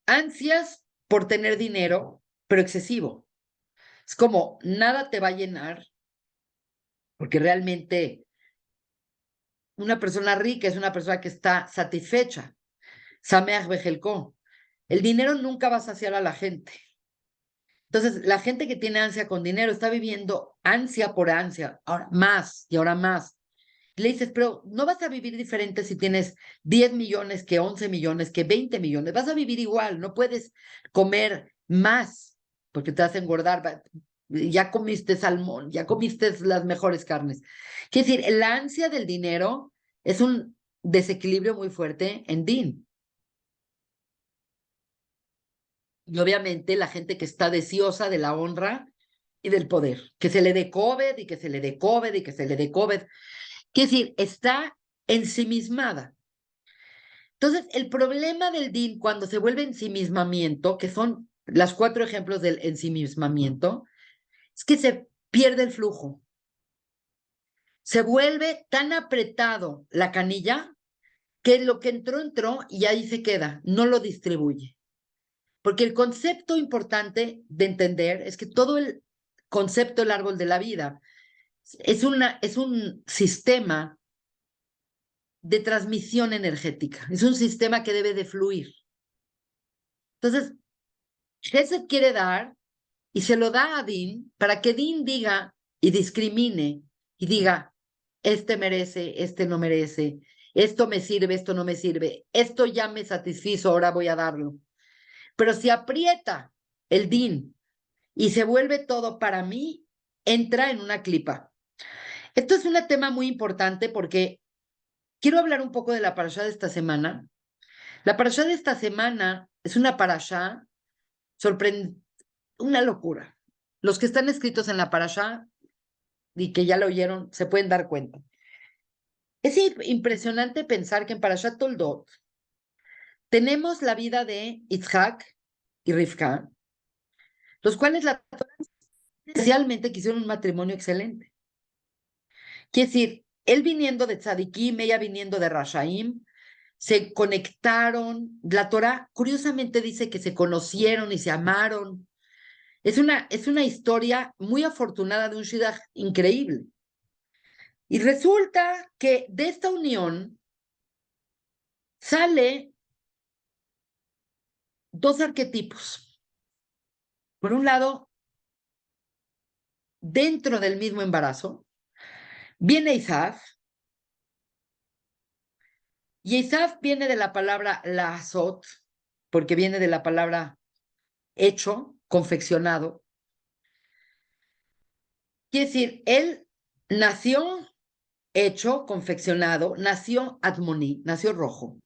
Ansias por tener dinero, pero excesivo. Es como nada te va a llenar, porque realmente una persona rica es una persona que está satisfecha. Sameach bejelko. El dinero nunca va a saciar a la gente. Entonces, la gente que tiene ansia con dinero está viviendo ansia por ansia, ahora más y ahora más. Le dices, pero no vas a vivir diferente si tienes 10 millones, que 11 millones, que 20 millones. Vas a vivir igual, no puedes comer más porque te vas a engordar. Ya comiste salmón, ya comiste las mejores carnes. Quiere decir, la ansia del dinero es un desequilibrio muy fuerte en Din. Y obviamente la gente que está deseosa de la honra y del poder, que se le dé COVID y que se le dé COVID y que se le dé COVID. Quiere decir, está ensimismada. Entonces, el problema del DIN cuando se vuelve ensimismamiento, que son los 4 ejemplos del ensimismamiento, es que se pierde el flujo. Se vuelve tan apretado la canilla que lo que entró y ahí se queda, no lo distribuye. Porque el concepto importante de entender es que todo el concepto del árbol de la vida es un sistema de transmisión energética, es un sistema que debe de fluir. Entonces, Gesed quiere dar y se lo da a Din para que Din diga y discrimine y diga, este merece, este no merece, esto me sirve, esto no me sirve, esto ya me satisfizo, ahora voy a darlo. Pero si aprieta el Din y se vuelve todo para mí, entra en una clipa. Esto es un tema muy importante porque quiero hablar un poco de la parashá de esta semana. La parashá de esta semana es una parashá sorprendente, una locura. Los que están escritos en la parashá y que ya lo oyeron se pueden dar cuenta. Es impresionante pensar que en Parashat Toldot tenemos la vida de Isaac y Rivka, los cuales la Torah especialmente quisieron un matrimonio excelente. Quiere decir, él viniendo de Tzadikim, ella viniendo de Rashaim, se conectaron. La Torah curiosamente dice que se conocieron y se amaron. Es una historia muy afortunada de un Shidduch increíble. Y resulta que de esta unión sale dos arquetipos. Por un lado, dentro del mismo embarazo, viene Isaac, y Isaac viene de la palabra lazot, porque viene de la palabra hecho, confeccionado. Quiere decir, él nació hecho, confeccionado, nació Admoní, nació rojo.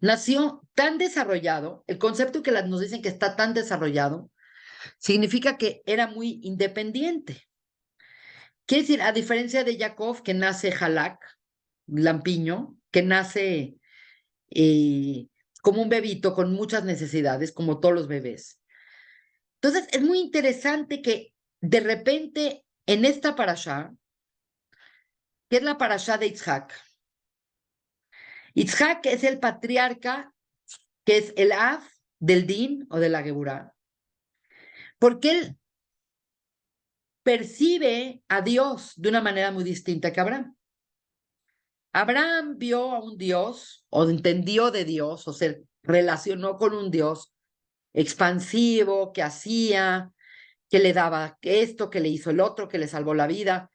Nació tan desarrollado, el concepto que nos dicen que está tan desarrollado, significa que era muy independiente. Quiere decir, a diferencia de Jacob, que nace Halak, lampiño, que nace eh, como un bebito con muchas necesidades, como todos los bebés. Entonces, es muy interesante que de repente en esta parashá, que es la parashá de Itzhak, Itzhak es el patriarca, que es el Av del Din o de la Geburá, porque él percibe a Dios de una manera muy distinta que Abraham. Abraham vio a un Dios, o entendió de Dios, o se relacionó con un Dios expansivo, que hacía, que le daba esto, que le hizo el otro, que le salvó la vida.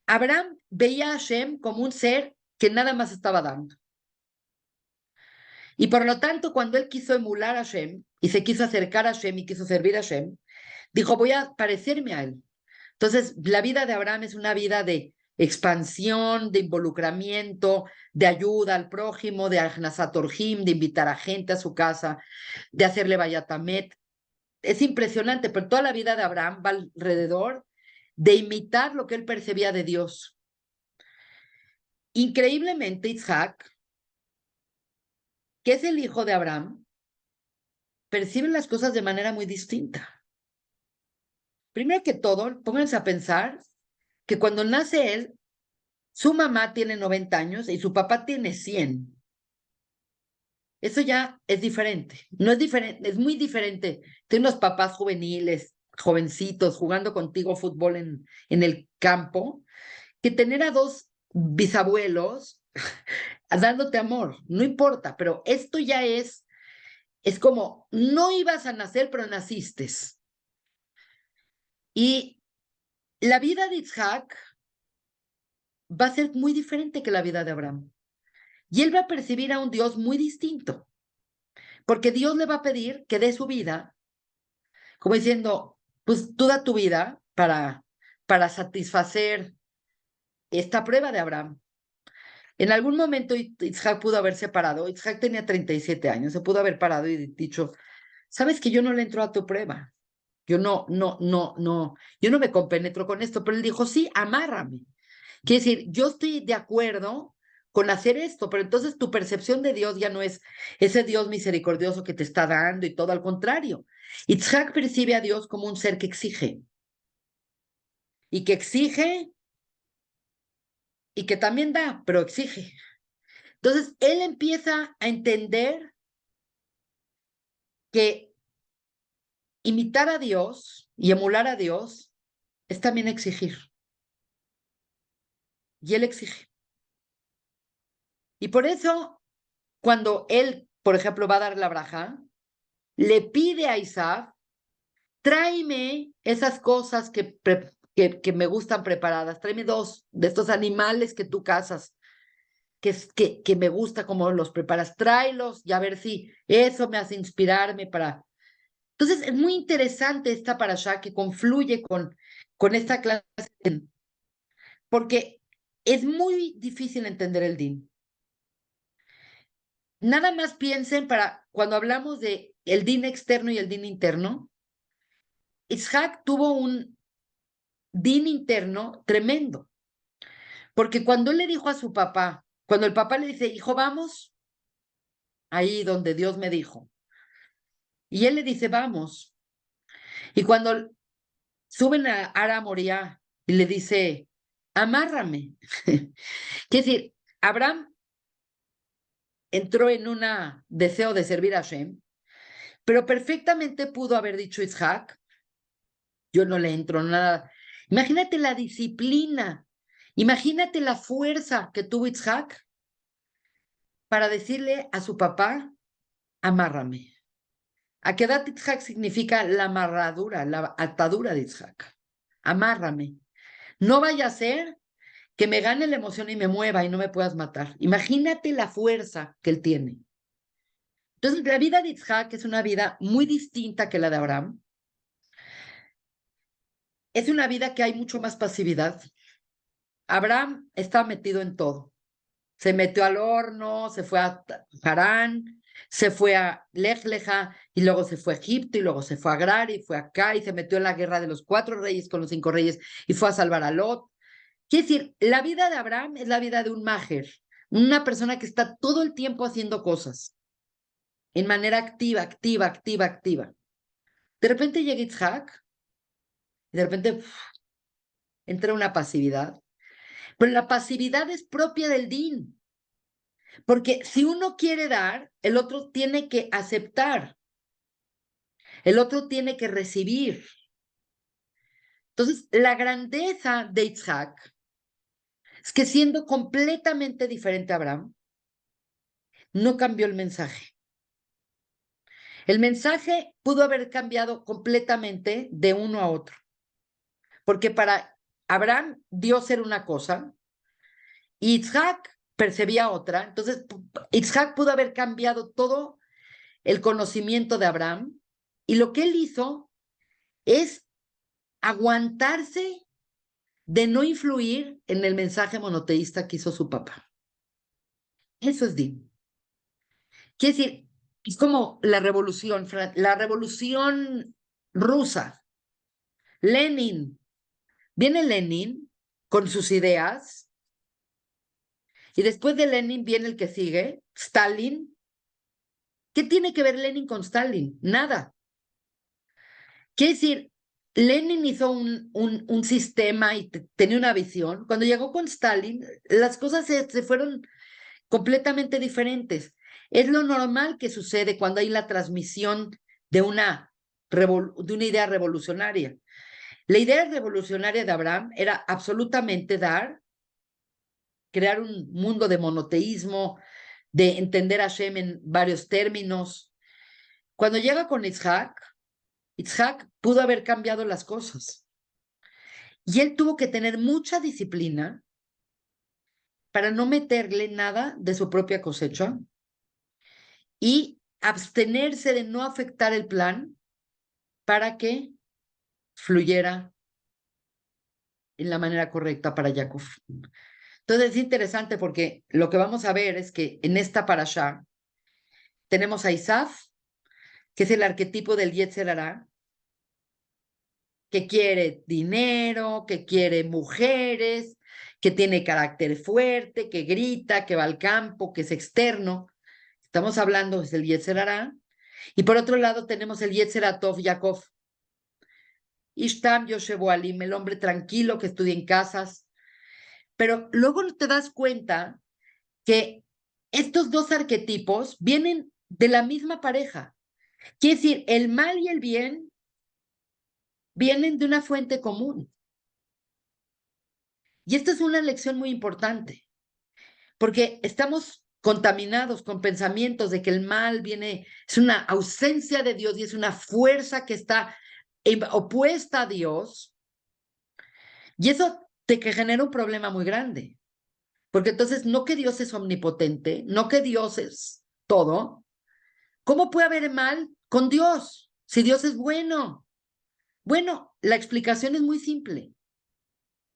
Abraham veía a Hashem como un ser que nada más estaba dando. Y por lo tanto, cuando él quiso emular a Hashem y se quiso acercar a Hashem y quiso servir a Hashem, dijo, voy a parecerme a él. Entonces, la vida de Abraham es una vida de expansión, de involucramiento, de ayuda al prójimo, de Ahnasat Orhim, de invitar a gente a su casa, de hacerle Bayatamet. Es impresionante, pero toda la vida de Abraham va alrededor de imitar lo que él percibía de Dios. Increíblemente, Isaac, que es el hijo de Abraham, percibe las cosas de manera muy distinta. Primero que todo, pónganse a pensar que cuando nace él, su mamá tiene 90 años y su papá tiene 100. Eso ya es diferente. No es diferente, es muy diferente. Tiene unos papás juveniles, jovencitos, jugando contigo fútbol en el campo, que tener a dos bisabuelos dándote amor. No importa, pero esto ya es como, no ibas a nacer, pero naciste. Y la vida de Isaac va a ser muy diferente que la vida de Abraham. Y él va a percibir a un Dios muy distinto, porque Dios le va a pedir que dé su vida, como diciendo, pues tú da tu vida para satisfacer esta prueba de Abraham. En algún momento Isaac pudo haber separado, Isaac tenía 37 años, se pudo haber parado y dicho, sabes que yo no le entro a tu prueba, yo yo no me compenetro con esto, pero él dijo, sí, amárrame. Quiere decir, yo estoy de acuerdo con hacer esto, pero entonces tu percepción de Dios ya no es ese Dios misericordioso que te está dando y todo al contrario. Itzhak percibe a Dios como un ser que exige y que exige y que también da, pero exige. Entonces, él empieza a entender que imitar a Dios y emular a Dios es también exigir. Y él exige. Y por eso, cuando él, por ejemplo, va a dar la braja, le pide a Isaac, tráeme esas cosas que me gustan preparadas, tráeme dos de estos animales que tú cazas, que me gusta cómo los preparas, tráelos y a ver si eso me hace inspirarme para... Entonces es muy interesante esta parashá que confluye con esta clase, porque es muy difícil entender el din. Nada más piensen para cuando hablamos de el din externo y el din interno, Isaac tuvo un din interno tremendo, porque cuando él le dijo a su papá, cuando el papá le dice, hijo, vamos, ahí donde Dios me dijo. Y él le dice, vamos. Y cuando suben a Ara Moriah y le dice, amárrame. Quiere decir, Abraham entró en un deseo de servir a Hashem, pero perfectamente pudo haber dicho Isaac, yo no le entro nada. Imagínate la disciplina, imagínate la fuerza que tuvo Isaac para decirle a su papá, amárrame. Akedat Isaac significa la amarradura, la atadura de Isaac. Amárrame. No vaya a ser que me gane la emoción y me mueva y no me puedas matar. Imagínate la fuerza que él tiene. Entonces, la vida de Isaac es una vida muy distinta que la de Abraham. Es una vida que hay mucho más pasividad. Abraham está metido en todo. Se metió al horno, se fue a Harán, se fue a Lej Leja, y luego se fue a Egipto, y luego se fue a Gerar, y fue acá, y se metió en la guerra de los 4 reyes con los 5 reyes, y fue a salvar a Lot. Quiere decir, la vida de Abraham es la vida de un máger, una persona que está todo el tiempo haciendo cosas, en manera activa, activa, activa, activa. De repente llega Isaac, y de repente entra una pasividad, pero la pasividad es propia del din. Porque si uno quiere dar, el otro tiene que aceptar, el otro tiene que recibir. Entonces, la grandeza de Isaac es que siendo completamente diferente a Abraham, no cambió el mensaje. El mensaje pudo haber cambiado completamente de uno a otro, porque para Abraham Dios era una cosa y Isaac percibía otra. Entonces, Isaac pudo haber cambiado todo el conocimiento de Abraham y lo que él hizo es aguantarse de no influir en el mensaje monoteísta que hizo su papá. Eso es din. Quiere decir, es como la revolución rusa. Lenin, viene Lenin con sus ideas y después de Lenin viene el que sigue, Stalin. ¿Qué tiene que ver Lenin con Stalin? Nada. Quiere decir, Lenin hizo un sistema y tenía una visión. Cuando llegó con Stalin, las cosas se fueron completamente diferentes. Es lo normal que sucede cuando hay la transmisión de de una idea revolucionaria. La idea revolucionaria de Abraham era absolutamente dar, crear un mundo de monoteísmo, de entender a Hashem en varios términos. Cuando llega con Isaac, Isaac pudo haber cambiado las cosas. Y él tuvo que tener mucha disciplina para no meterle nada de su propia cosecha y abstenerse de no afectar el plan para que fluyera en la manera correcta para Jacob. Entonces es interesante porque lo que vamos a ver es que en esta parashá tenemos a Isaf, que es el arquetipo del Yetzer Hará, que quiere dinero, que quiere mujeres, que tiene carácter fuerte, que grita, que va al campo, que es externo. Estamos hablando del Yetzer Hará. Y por otro lado tenemos el Yetzer Hatov Yaakov. Ishtam Yoshebu Alim, el hombre tranquilo que estudia en casas. Pero luego te das cuenta que estos dos arquetipos vienen de la misma pareja. Quiere decir, el mal y el bien vienen de una fuente común. Y esta es una lección muy importante, porque estamos contaminados con pensamientos de que el mal viene, es una ausencia de Dios y es una fuerza que está opuesta a Dios. Y eso te que genera un problema muy grande, porque entonces no que Dios es omnipotente, no que Dios es todo. ¿Cómo puede haber mal con Dios si Dios es bueno? Bueno, la explicación es muy simple.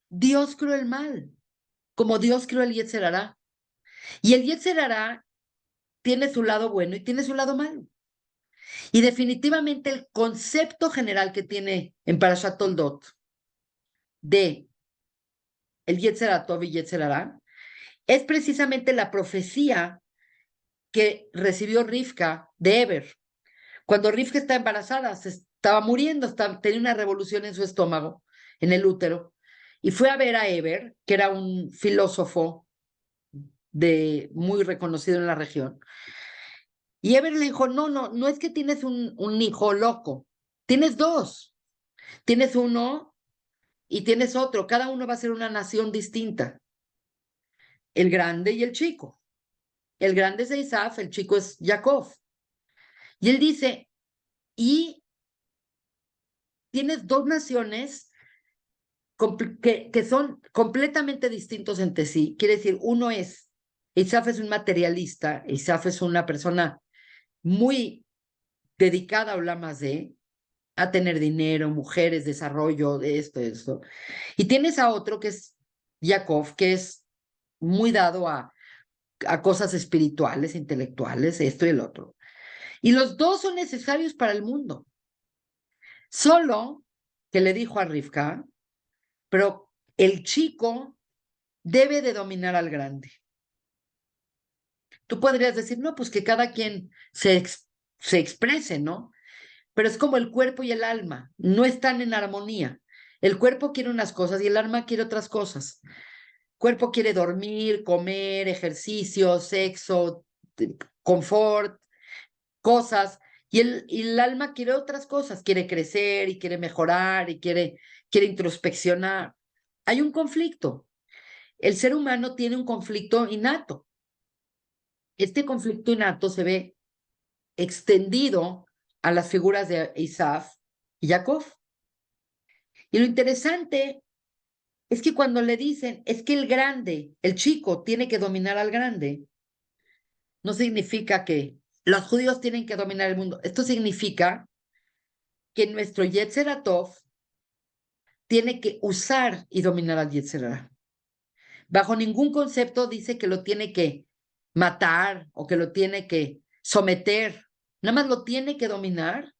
Dios creó el mal, como Dios creó el Yetzer Hará. Y el Yetzer Hará tiene su lado bueno y tiene su lado malo. Y definitivamente el concepto general que tiene en Parashat Toldot de el Yetzer Hatov y Yetzer Hará es precisamente la profecía que recibió Rivka de Eber. Cuando Rivka está embarazada, se estaba muriendo, tenía una revolución en su estómago, en el útero, y fue a ver a Eber, que era un filósofo muy reconocido en la región. Y Eber le dijo, no es que tienes un hijo loco, tienes dos, tienes uno y tienes otro, cada uno va a ser una nación distinta, el grande y el chico. El grande es Esaú, el chico es Jacob. Y él dice, y tienes dos naciones que son completamente distintos entre sí. Quiere decir, uno es, Esaú es un materialista, Esaú es una persona muy dedicada a hablar más a tener dinero, mujeres, desarrollo, de esto. Y tienes a otro que es Jacob, que es muy dado a cosas espirituales, intelectuales, esto y el otro. Y los dos son necesarios para el mundo. Solo que le dijo a Rivka, pero el chico debe de dominar al grande. Tú podrías decir, no, pues que cada quien se exprese, ¿no? Pero es como el cuerpo y el alma, no están en armonía. El cuerpo quiere unas cosas y el alma quiere otras cosas. El cuerpo quiere dormir, comer, ejercicio, sexo, confort, cosas, y el alma quiere otras cosas, quiere crecer y quiere mejorar y quiere introspeccionar. Hay un conflicto. El ser humano tiene un conflicto innato. Este conflicto innato se ve extendido a las figuras de Isaf y Jacob. Y lo interesante es que cuando le dicen, es que el grande, el chico, tiene que dominar al grande, no significa que los judíos tienen que dominar el mundo. Esto significa que nuestro Yetzer Hatov tiene que usar y dominar al Yetzer Hara. Bajo ningún concepto dice que lo tiene que matar o que lo tiene que someter. Nada más lo tiene que dominar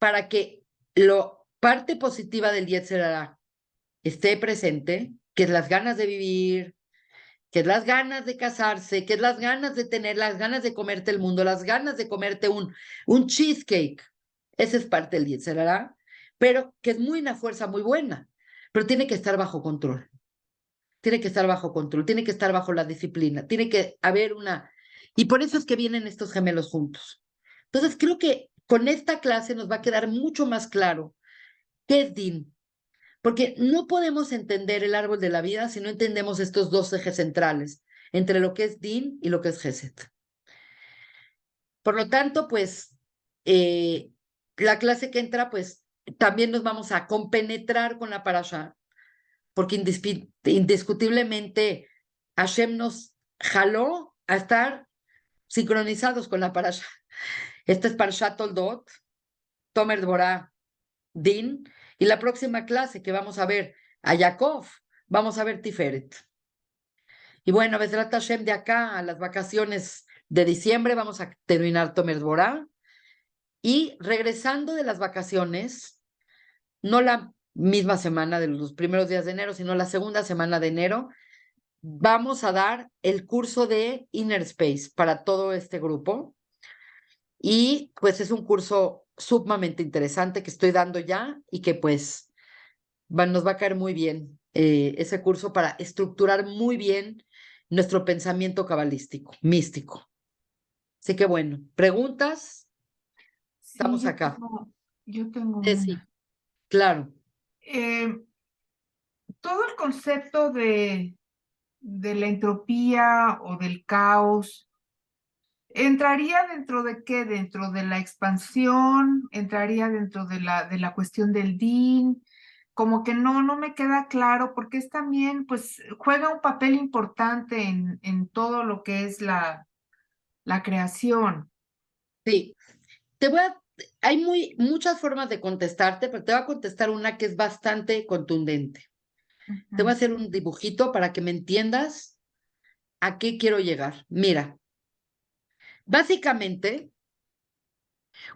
para que lo parte positiva del Yetzer Hara esté presente, que es las ganas de vivir, que es las ganas de casarse, que es las ganas de tener, las ganas de comerte el mundo, las ganas de comerte un cheesecake. Esa es parte del Yetzer Hara, pero que es una fuerza muy buena, pero tiene que estar bajo control. Tiene que estar bajo control, tiene que estar bajo la disciplina, tiene que haber una... Y por eso es que vienen estos gemelos juntos. Entonces, creo que con esta clase nos va a quedar mucho más claro qué es Din, porque no podemos entender el árbol de la vida si no entendemos estos dos ejes centrales, entre lo que es Din y lo que es Geset. Por lo tanto, pues, eh, la clase que entra, pues, también nos vamos a compenetrar con la parasha, porque indiscutiblemente Hashem nos jaló a estar sincronizados con la parasha. Esta es Parashat Toldot, Tomer Dvorah, Din, y la próxima clase que vamos a ver a Yaakov, vamos a ver Tiferet. Y bueno, Bezrat Hashem, de acá a las vacaciones de diciembre vamos a terminar Tomer Dvorah, y regresando de las vacaciones, no la misma semana de los primeros días de enero, sino la segunda semana de enero, vamos a dar el curso de Inner Space para todo este grupo. Y pues es un curso sumamente interesante que estoy dando ya y que pues nos va a caer muy bien ese curso para estructurar muy bien nuestro pensamiento cabalístico, místico. Así que bueno, preguntas, Sí, estamos acá. yo tengo Sí, una. claro. Eh, Todo el concepto de la entropía o del caos, ¿entraría dentro de qué? ¿Dentro de la expansión? ¿Entraría dentro de la cuestión del DIN? Como que no me queda claro porque es también, pues, juega un papel importante en todo lo que es la creación. Sí, te voy a, hay muchas formas de contestarte, pero te voy a contestar una que es bastante contundente. Te voy a Ujú. hacer un dibujito para que me entiendas a qué quiero llegar. Mira, básicamente,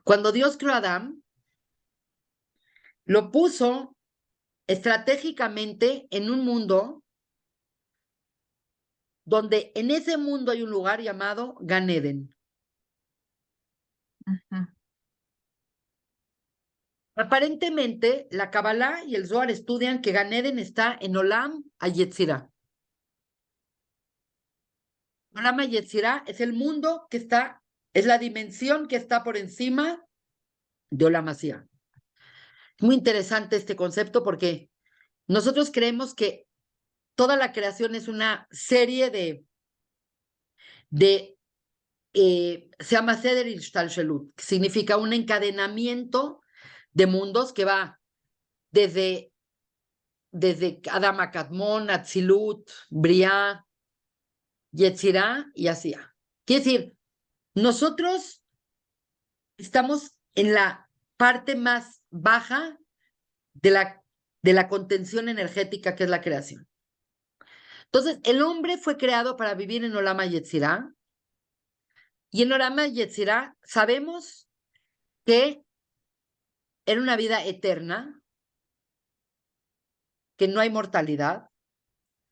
cuando Dios creó a Adán, lo puso estratégicamente en un mundo donde en ese mundo hay un lugar llamado Gan Eden. Aparentemente, la Kabbalah y el Zohar estudian que Gan Eden está en Olam HaYetzirah. Olam HaYetzirah es el mundo que está, es la dimensión que está por encima de Olam Hasiah. Muy interesante este concepto porque nosotros creemos que toda la creación es una serie se llama Seder Ishtalshelut, que significa un encadenamiento de mundos que va desde Adam Kadmon, Atzilut, Briah, Yetzirah y Asiah. Quiere decir, nosotros estamos en la parte más baja de la contención energética que es la creación. Entonces, el hombre fue creado para vivir en Olam HaYetzirah, y en Olam HaYetzirah sabemos que era una vida eterna, que no hay mortalidad,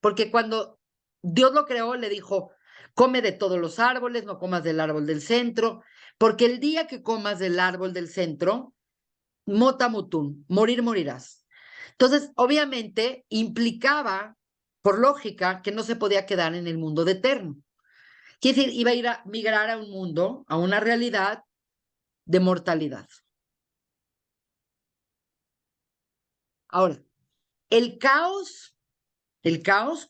porque cuando Dios lo creó, le dijo, come de todos los árboles, no comas del árbol del centro, porque el día que comas del árbol del centro, motamutun, morir morirás. Entonces, obviamente, implicaba, por lógica, que no se podía quedar en el mundo de eterno. Quiere decir, iba a ir a migrar a un mundo, a una realidad de mortalidad. Ahora, el caos,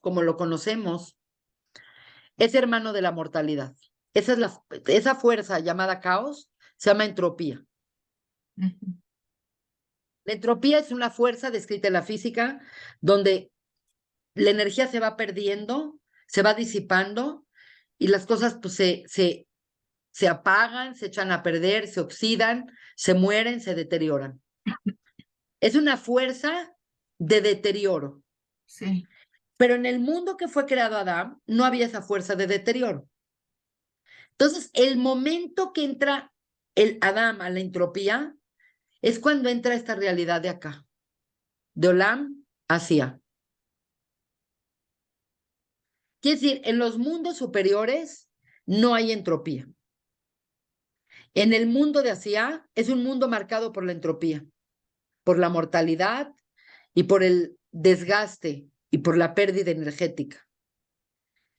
como lo conocemos, es hermano de la mortalidad. Esa fuerza llamada caos se llama entropía. La entropía es una fuerza descrita en la física donde la energía se va perdiendo, se va disipando y las cosas pues, se apagan, se echan a perder, se oxidan, se mueren, se deterioran. Es una fuerza de deterioro. Sí. Pero en el mundo que fue creado Adán, no había esa fuerza de deterioro. Entonces, el momento que entra el Adán a la entropía es cuando entra esta realidad de acá, de Olam hacia. Quiere decir, en los mundos superiores no hay entropía. En el mundo de hacia es un mundo marcado por la entropía, por la mortalidad y por el desgaste y por la pérdida energética.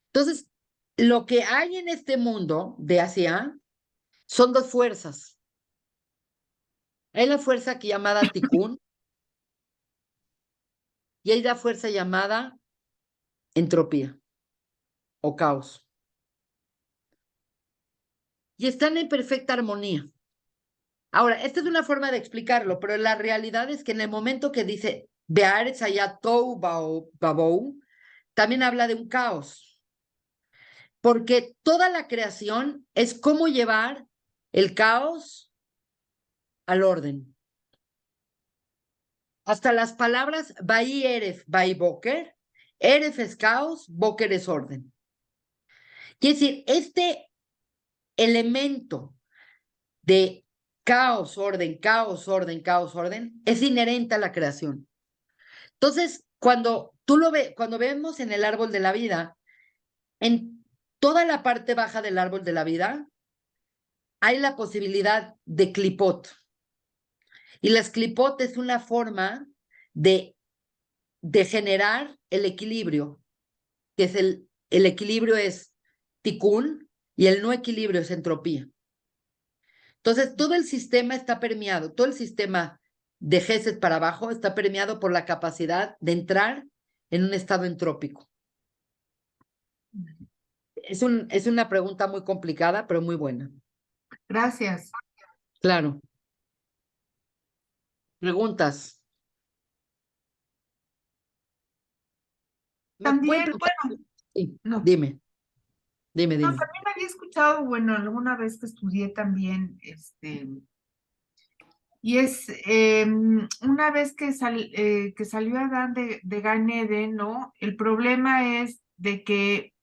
Entonces, lo que hay en este mundo de hacia son dos fuerzas. Hay la fuerza aquí llamada Tikkun y hay la fuerza llamada entropía o caos. Y están en perfecta armonía. Ahora, esta es una forma de explicarlo, pero la realidad es que en el momento que dice Be'aretz hayat tohu va'bohu, también habla de un caos. Porque toda la creación es cómo llevar el caos al orden. Hasta las palabras Ba'i Eref, Ba'i Boker, Eref es caos, Boker es orden. Quiere decir, este elemento de caos, orden, caos, orden, caos, orden, es inherente a la creación. Entonces, cuando tú lo ves, cuando vemos en el árbol de la vida, en toda la parte baja del árbol de la vida, hay la posibilidad de clipot. Y las clipot es una forma de generar el equilibrio, que es el equilibrio es tikkun y el no equilibrio es entropía. Entonces, todo el sistema está permeado, todo el sistema de Gesed para abajo está permeado por la capacidad de entrar en un estado entrópico. Es una pregunta muy complicada, pero muy buena. Gracias. Claro. Preguntas. ¿Me pueden También, preguntar? bueno, Sí, no, dime, no, dime. también había escuchado, bueno, alguna vez que estudié también, y es una vez que salió Adán de Gan Eden, ¿no? El problema es de que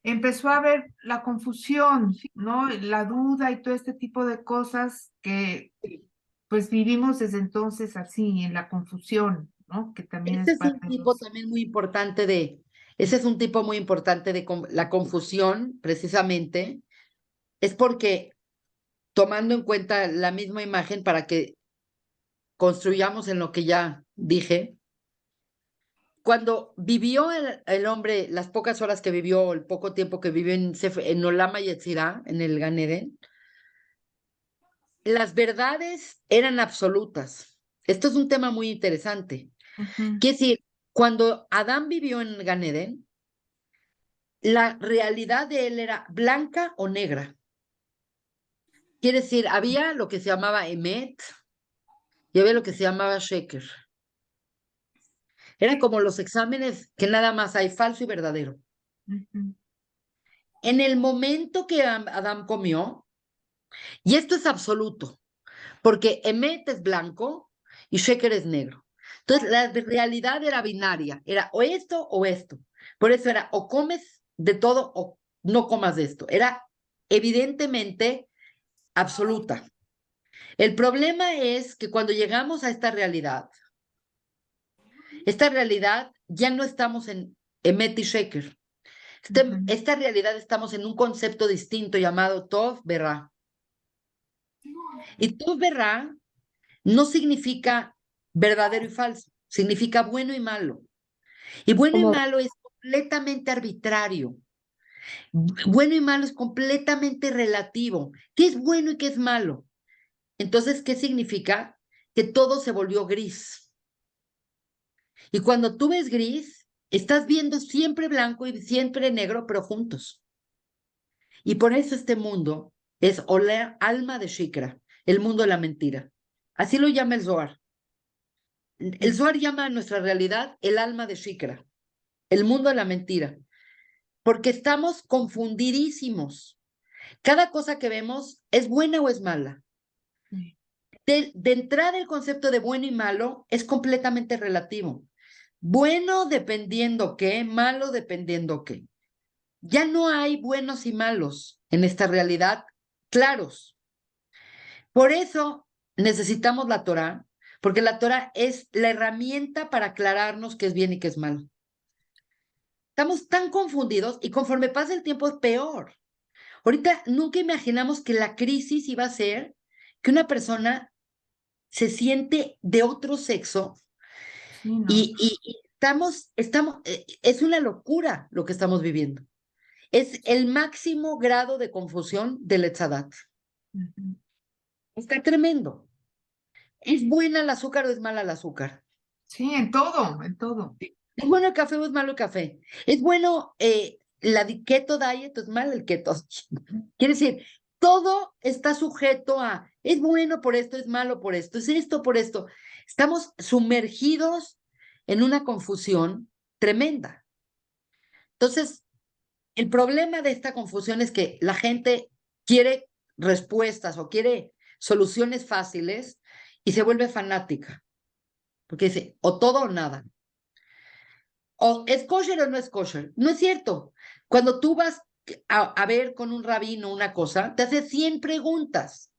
empezó a haber la confusión, ¿no? La duda y todo este tipo de cosas que pues vivimos desde entonces así, en la confusión, ¿no? Que también Este es es un parte de tipo los... también muy importante de Ese es un tipo muy importante de la confusión, precisamente, es porque tomando en cuenta la misma imagen para que construyamos en lo que ya dije, cuando vivió el hombre, las pocas horas que vivió, el poco tiempo que vivió en Olama Yetzirah, en el Gan Eden, las verdades eran absolutas. Esto es un tema muy interesante. Quiere decir, cuando Adán vivió en Gan Eden, la realidad de él era blanca o negra. Quiere decir, había lo que se llamaba Emet y había lo que se llamaba Sheker. Eran como los exámenes que nada más hay falso y verdadero. En el momento que Adán comió, y esto es absoluto, porque Emet es blanco y Sheker es negro. Entonces, la realidad era binaria, era o esto o esto. Por eso era o comes de todo o no comas de esto. Era evidentemente absoluta. El problema es que cuando llegamos a esta realidad ya no estamos en Emet y Sheker. Esta realidad estamos en un concepto distinto llamado Tov Berra. Y Tov Berra no significa verdadero y falso, significa bueno y malo. Y bueno y Como malo es completamente arbitrario. Bueno y malo es completamente relativo. ¿Qué es bueno y qué es malo? Entonces, ¿qué significa? Que todo se volvió gris. Y cuando tú ves gris, estás viendo siempre blanco y siempre negro, pero juntos. Y por eso este mundo es oler alma de Shikra, el mundo de la mentira. Así lo llama el Zohar. El Zohar llama a nuestra realidad el alma de Shikra, el mundo de la mentira, porque estamos confundidísimos. Cada cosa que vemos es buena o es mala. De entrada, el concepto de bueno y malo es completamente relativo. Bueno dependiendo qué, malo dependiendo qué. Ya no hay buenos y malos en esta realidad claros. Por eso necesitamos la Torá, porque la Torá es la herramienta para aclararnos qué es bien y qué es mal. Estamos tan confundidos y conforme pasa el tiempo es peor. Ahorita nunca imaginamos que la crisis iba a ser que una persona se siente de otro sexo Sí, ¿no? y es una locura lo que estamos viviendo. Es el máximo grado de confusión del Etzadat. Está tremendo. ¿Es buena el azúcar o es mala el azúcar? Sí, en todo, en todo. ¿Es bueno el café o es malo el café? ¿Es bueno la keto diet o es mal el keto? Quiere decir, todo está sujeto a, es bueno por esto, es malo por esto, es esto por esto. Estamos sumergidos en una confusión tremenda. Entonces, el problema de esta confusión es que la gente quiere respuestas o quiere soluciones fáciles y se vuelve fanática, porque dice, o todo o nada. O es kosher o no es kosher. No es cierto. Cuando tú vas a ver con un rabino una cosa, te hace 100 preguntas.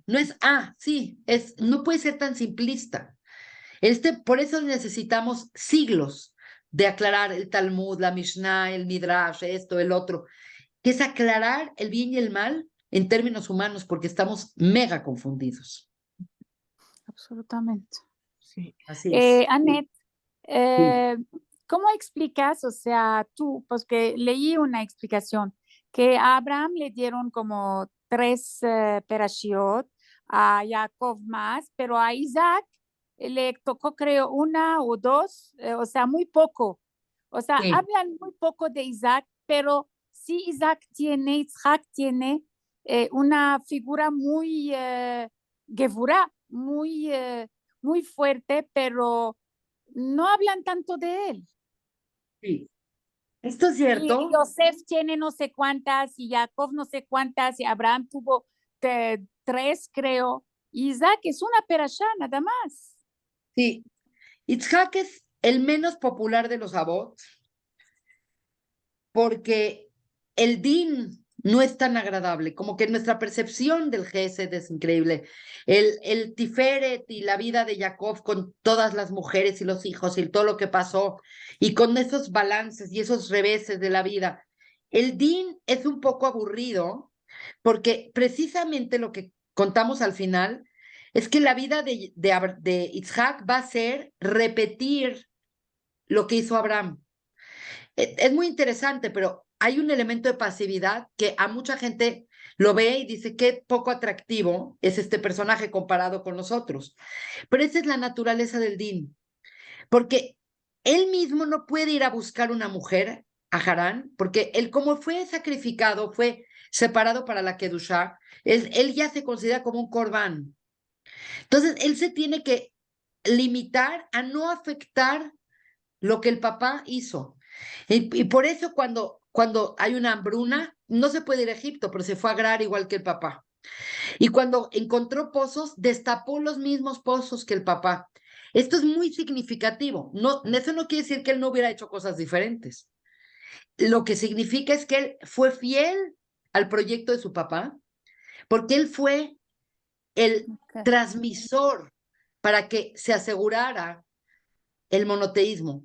No es, sí, no puede ser tan simplista. Por eso necesitamos siglos de aclarar el Talmud, la Mishnah, el Midrash, esto, el otro, que es aclarar el bien y el mal en términos humanos, porque estamos mega confundidos. absolutamente. Sí. Así es. Annette, Sí. ¿cómo explicas? O sea, tú, pues que leí una explicación, que a Abraham le dieron como tres perashiot, a Jacob más, pero a Isaac le tocó creo una o dos, o sea, muy poco. O sea, Sí. hablan muy poco de Isaac, pero sí Isaac tiene una figura muy gevurá, muy fuerte, pero no hablan tanto de él. Sí. Esto es Y cierto. Yosef tiene no sé cuántas, y Jacob no sé cuántas, y Abraham tuvo tres, creo. Isaac es una perashá, nada más. Sí. Itzhak es el menos popular de los Abot, porque el din no es tan agradable, como que nuestra percepción del Gesed es increíble. El Tiferet y la vida de Jacob con todas las mujeres y los hijos y todo lo que pasó, y con esos balances y esos reveses de la vida. El Din es un poco aburrido, porque precisamente lo que contamos al final es que la vida de Isaac va a ser repetir lo que hizo Abraham. Es muy interesante, pero hay un elemento de pasividad que a mucha gente lo ve y dice qué poco atractivo es este personaje comparado con los otros. Pero esa es la naturaleza del Din, porque él mismo no puede ir a buscar una mujer a Harán, porque él como fue sacrificado, fue separado para la Kedushá, él ya se considera como un corbán. Entonces, él se tiene que limitar a no afectar lo que el papá hizo. Y por eso cuando hay una hambruna, no se puede ir a Egipto, pero se fue a Gerar igual que el papá. Y cuando encontró pozos, destapó los mismos pozos que el papá. Esto es muy significativo. No, eso no quiere decir que él no hubiera hecho cosas diferentes. Lo que significa es que él fue fiel al proyecto de su papá, porque él fue el transmisor para que se asegurara el monoteísmo.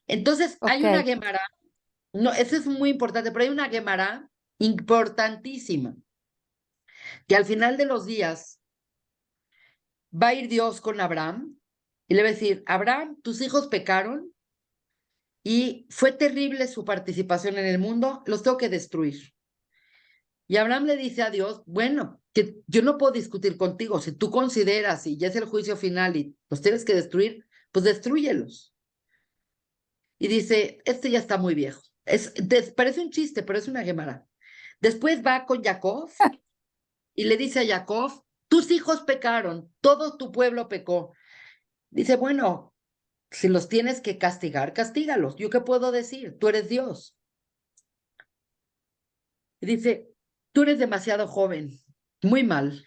Entonces, hay una Gemara, no, eso es muy importante, pero hay una Gemara importantísima, que al final de los días va a ir Dios con Abraham y le va a decir, Abraham, tus hijos pecaron y fue terrible su participación en el mundo, los tengo que destruir. Y Abraham le dice a Dios, bueno, que yo no puedo discutir contigo, si tú consideras y ya es el juicio final y los tienes que destruir, pues destrúyelos. Y dice, este ya está muy viejo. Parece un chiste, pero es una Gemara. Después va con Jacob y le dice a Jacob, tus hijos pecaron, todo tu pueblo pecó. Dice, bueno, si los tienes que castigar, castígalos. ¿Yo qué puedo decir? Tú eres Dios. Y dice, tú eres demasiado joven, muy mal,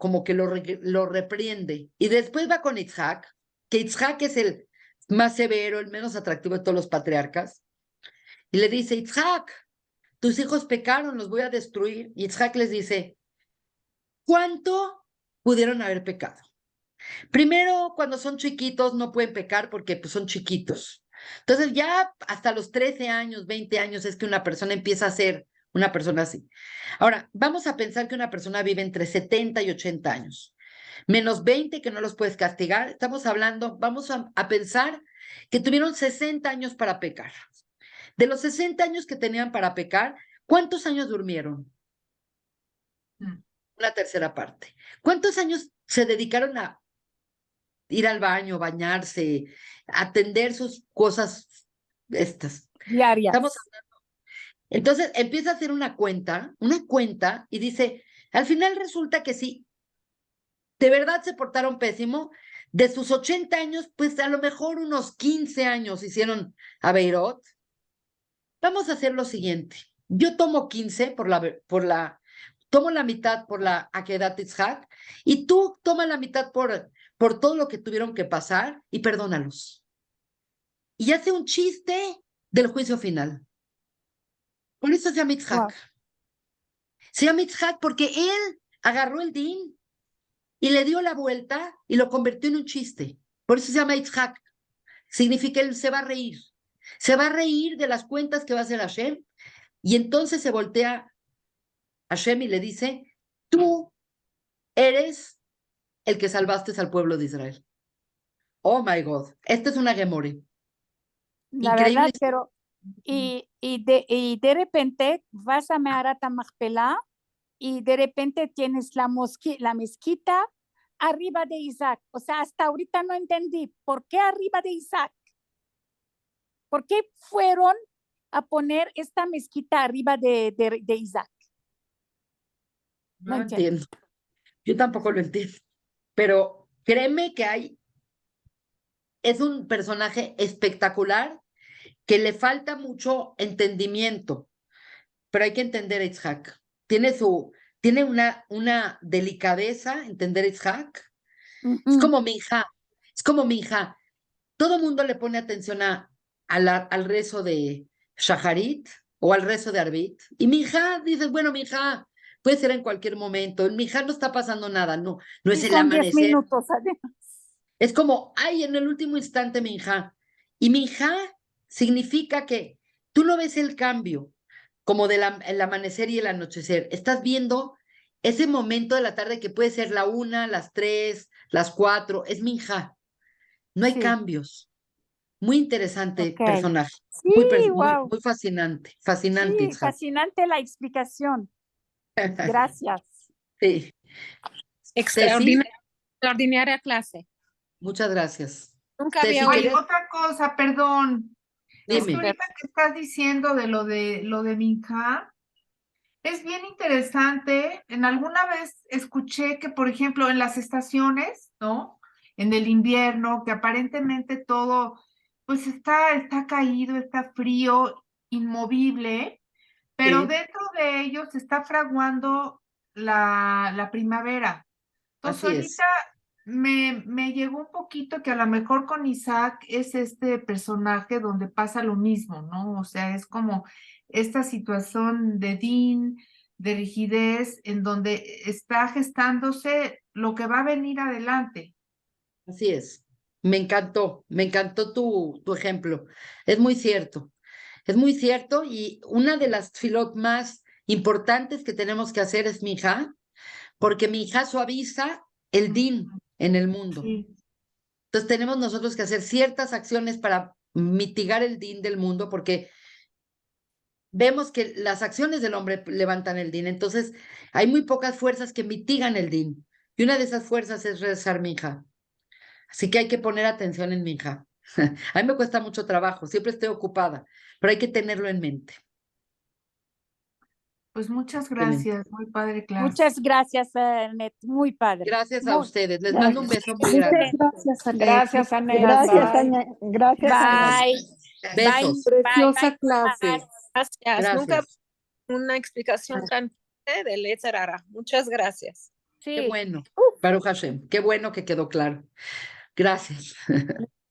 como que lo reprende. Y después va con Isaac, que Isaac es el más severo, el menos atractivo de todos los patriarcas, y le dice, Isaac, tus hijos pecaron, los voy a destruir. Y Isaac les dice, ¿cuánto pudieron haber pecado? Primero, cuando son chiquitos no pueden pecar porque pues, son chiquitos. Entonces ya hasta los 13 años, 20 años es que una persona empieza a ser una persona así. Ahora, vamos a pensar que una persona vive entre 70 y 80 años, menos 20 que no los puedes castigar. Estamos hablando, vamos a pensar que tuvieron 60 años para pecar. De los 60 años que tenían para pecar, ¿cuántos años durmieron? Una tercera parte. ¿Cuántos años se dedicaron a ir al baño, bañarse, atender sus cosas estas? Diarias. Estamos hablando. Entonces empieza a hacer una cuenta y dice, al final resulta que sí, de verdad se portaron pésimo. De sus 80 años, pues a lo mejor unos 15 años hicieron a Beirut. Vamos a hacer lo siguiente. Yo tomo 15 tomo la mitad por la Akedat Itzhak y tú toma la mitad por todo lo que tuvieron que pasar y perdónalos. Y hace un chiste del juicio final. Por eso se llama Itzhak. Wow. Se llama Itzhak porque él agarró el din y le dio la vuelta y lo convirtió en un chiste. Por eso se llama Itzhak. Significa él se va a reír. Se va a reír de las cuentas que va a hacer Hashem y entonces se voltea a Hashem y le dice, tú eres el que salvaste al pueblo de Israel. Oh my God, esta es una Gemore. La increíble. Verdad, pero y de repente vas a Meharat HaMachpelah y de repente tienes la mezquita arriba de Isaac. O sea, hasta ahorita no entendí por qué arriba de Isaac. ¿Por qué fueron a poner esta mezquita arriba de Isaac? No entiendo. Yo tampoco lo entiendo. Pero créeme que es un personaje espectacular que le falta mucho entendimiento, pero hay que entender a Isaac. Tiene una delicadeza entender a Isaac. Es como mi hija. Todo mundo le pone atención al rezo de Shaharit o al rezo de Arbit. Y Minja, dices, bueno, Minja, puede ser en cualquier momento. En Minja no está pasando nada, no es Sí, el son 10 amanecer. minutos además. Es como, ay, en el último instante Minja. Y Minja significa que tú no ves el cambio como el amanecer y el anochecer. Estás viendo ese momento de la tarde que puede ser la 1, las 3, las 4, es Minja. No hay Sí. cambios. Muy interesante Ok. personaje. Sí, Muy wow. fascinante. Fascinante, Sí, Itzhak. fascinante la explicación. Gracias. Sí. Ceci, Extraordinaria clase. muchas gracias. Nunca Ceci, había Oye, oído. otra cosa, perdón. Es que dime. ahorita que estás diciendo de lo de Minja, es bien interesante. En alguna vez escuché que, por ejemplo, en las estaciones, ¿no? En el invierno, que aparentemente todo, pues está caído, está frío, inmovible, pero Sí, dentro de ellos se está fraguando la primavera. Entonces, así es. ahorita me llegó un poquito que a lo mejor con Isaac es este personaje donde pasa lo mismo, ¿no? O sea, es como esta situación de Dean, de rigidez, en donde está gestándose lo que va a venir adelante. Así es. Me encantó tu ejemplo. Es muy cierto. Es muy cierto. Y una de las filot más importantes que tenemos que hacer es Minja, porque Minja suaviza el din en el mundo. Sí. Entonces tenemos nosotros que hacer ciertas acciones para mitigar el din del mundo, porque vemos que las acciones del hombre levantan el din. Entonces hay muy pocas fuerzas que mitigan el din. Y una de esas fuerzas es rezar Minja. Así que hay que poner atención en Minja. A mí me cuesta mucho trabajo, siempre estoy ocupada, pero hay que tenerlo en mente. Pues muchas Excelente. gracias, muy padre clase. Muchas gracias, Anet. Muy padre. Gracias a Muy- ustedes. Les mando un beso muy grande. Gracias, Anet. Gracias, Anet. Gracias, Bye. Anet. Gracias, Anet. Bye. Besos. Preciosa clase. Gracias. Nunca Gracias. una explicación tan de Yetzer Hara. Muchas gracias. Qué Sí. bueno. Baruch Hashem. Qué bueno que quedó claro. Gracias.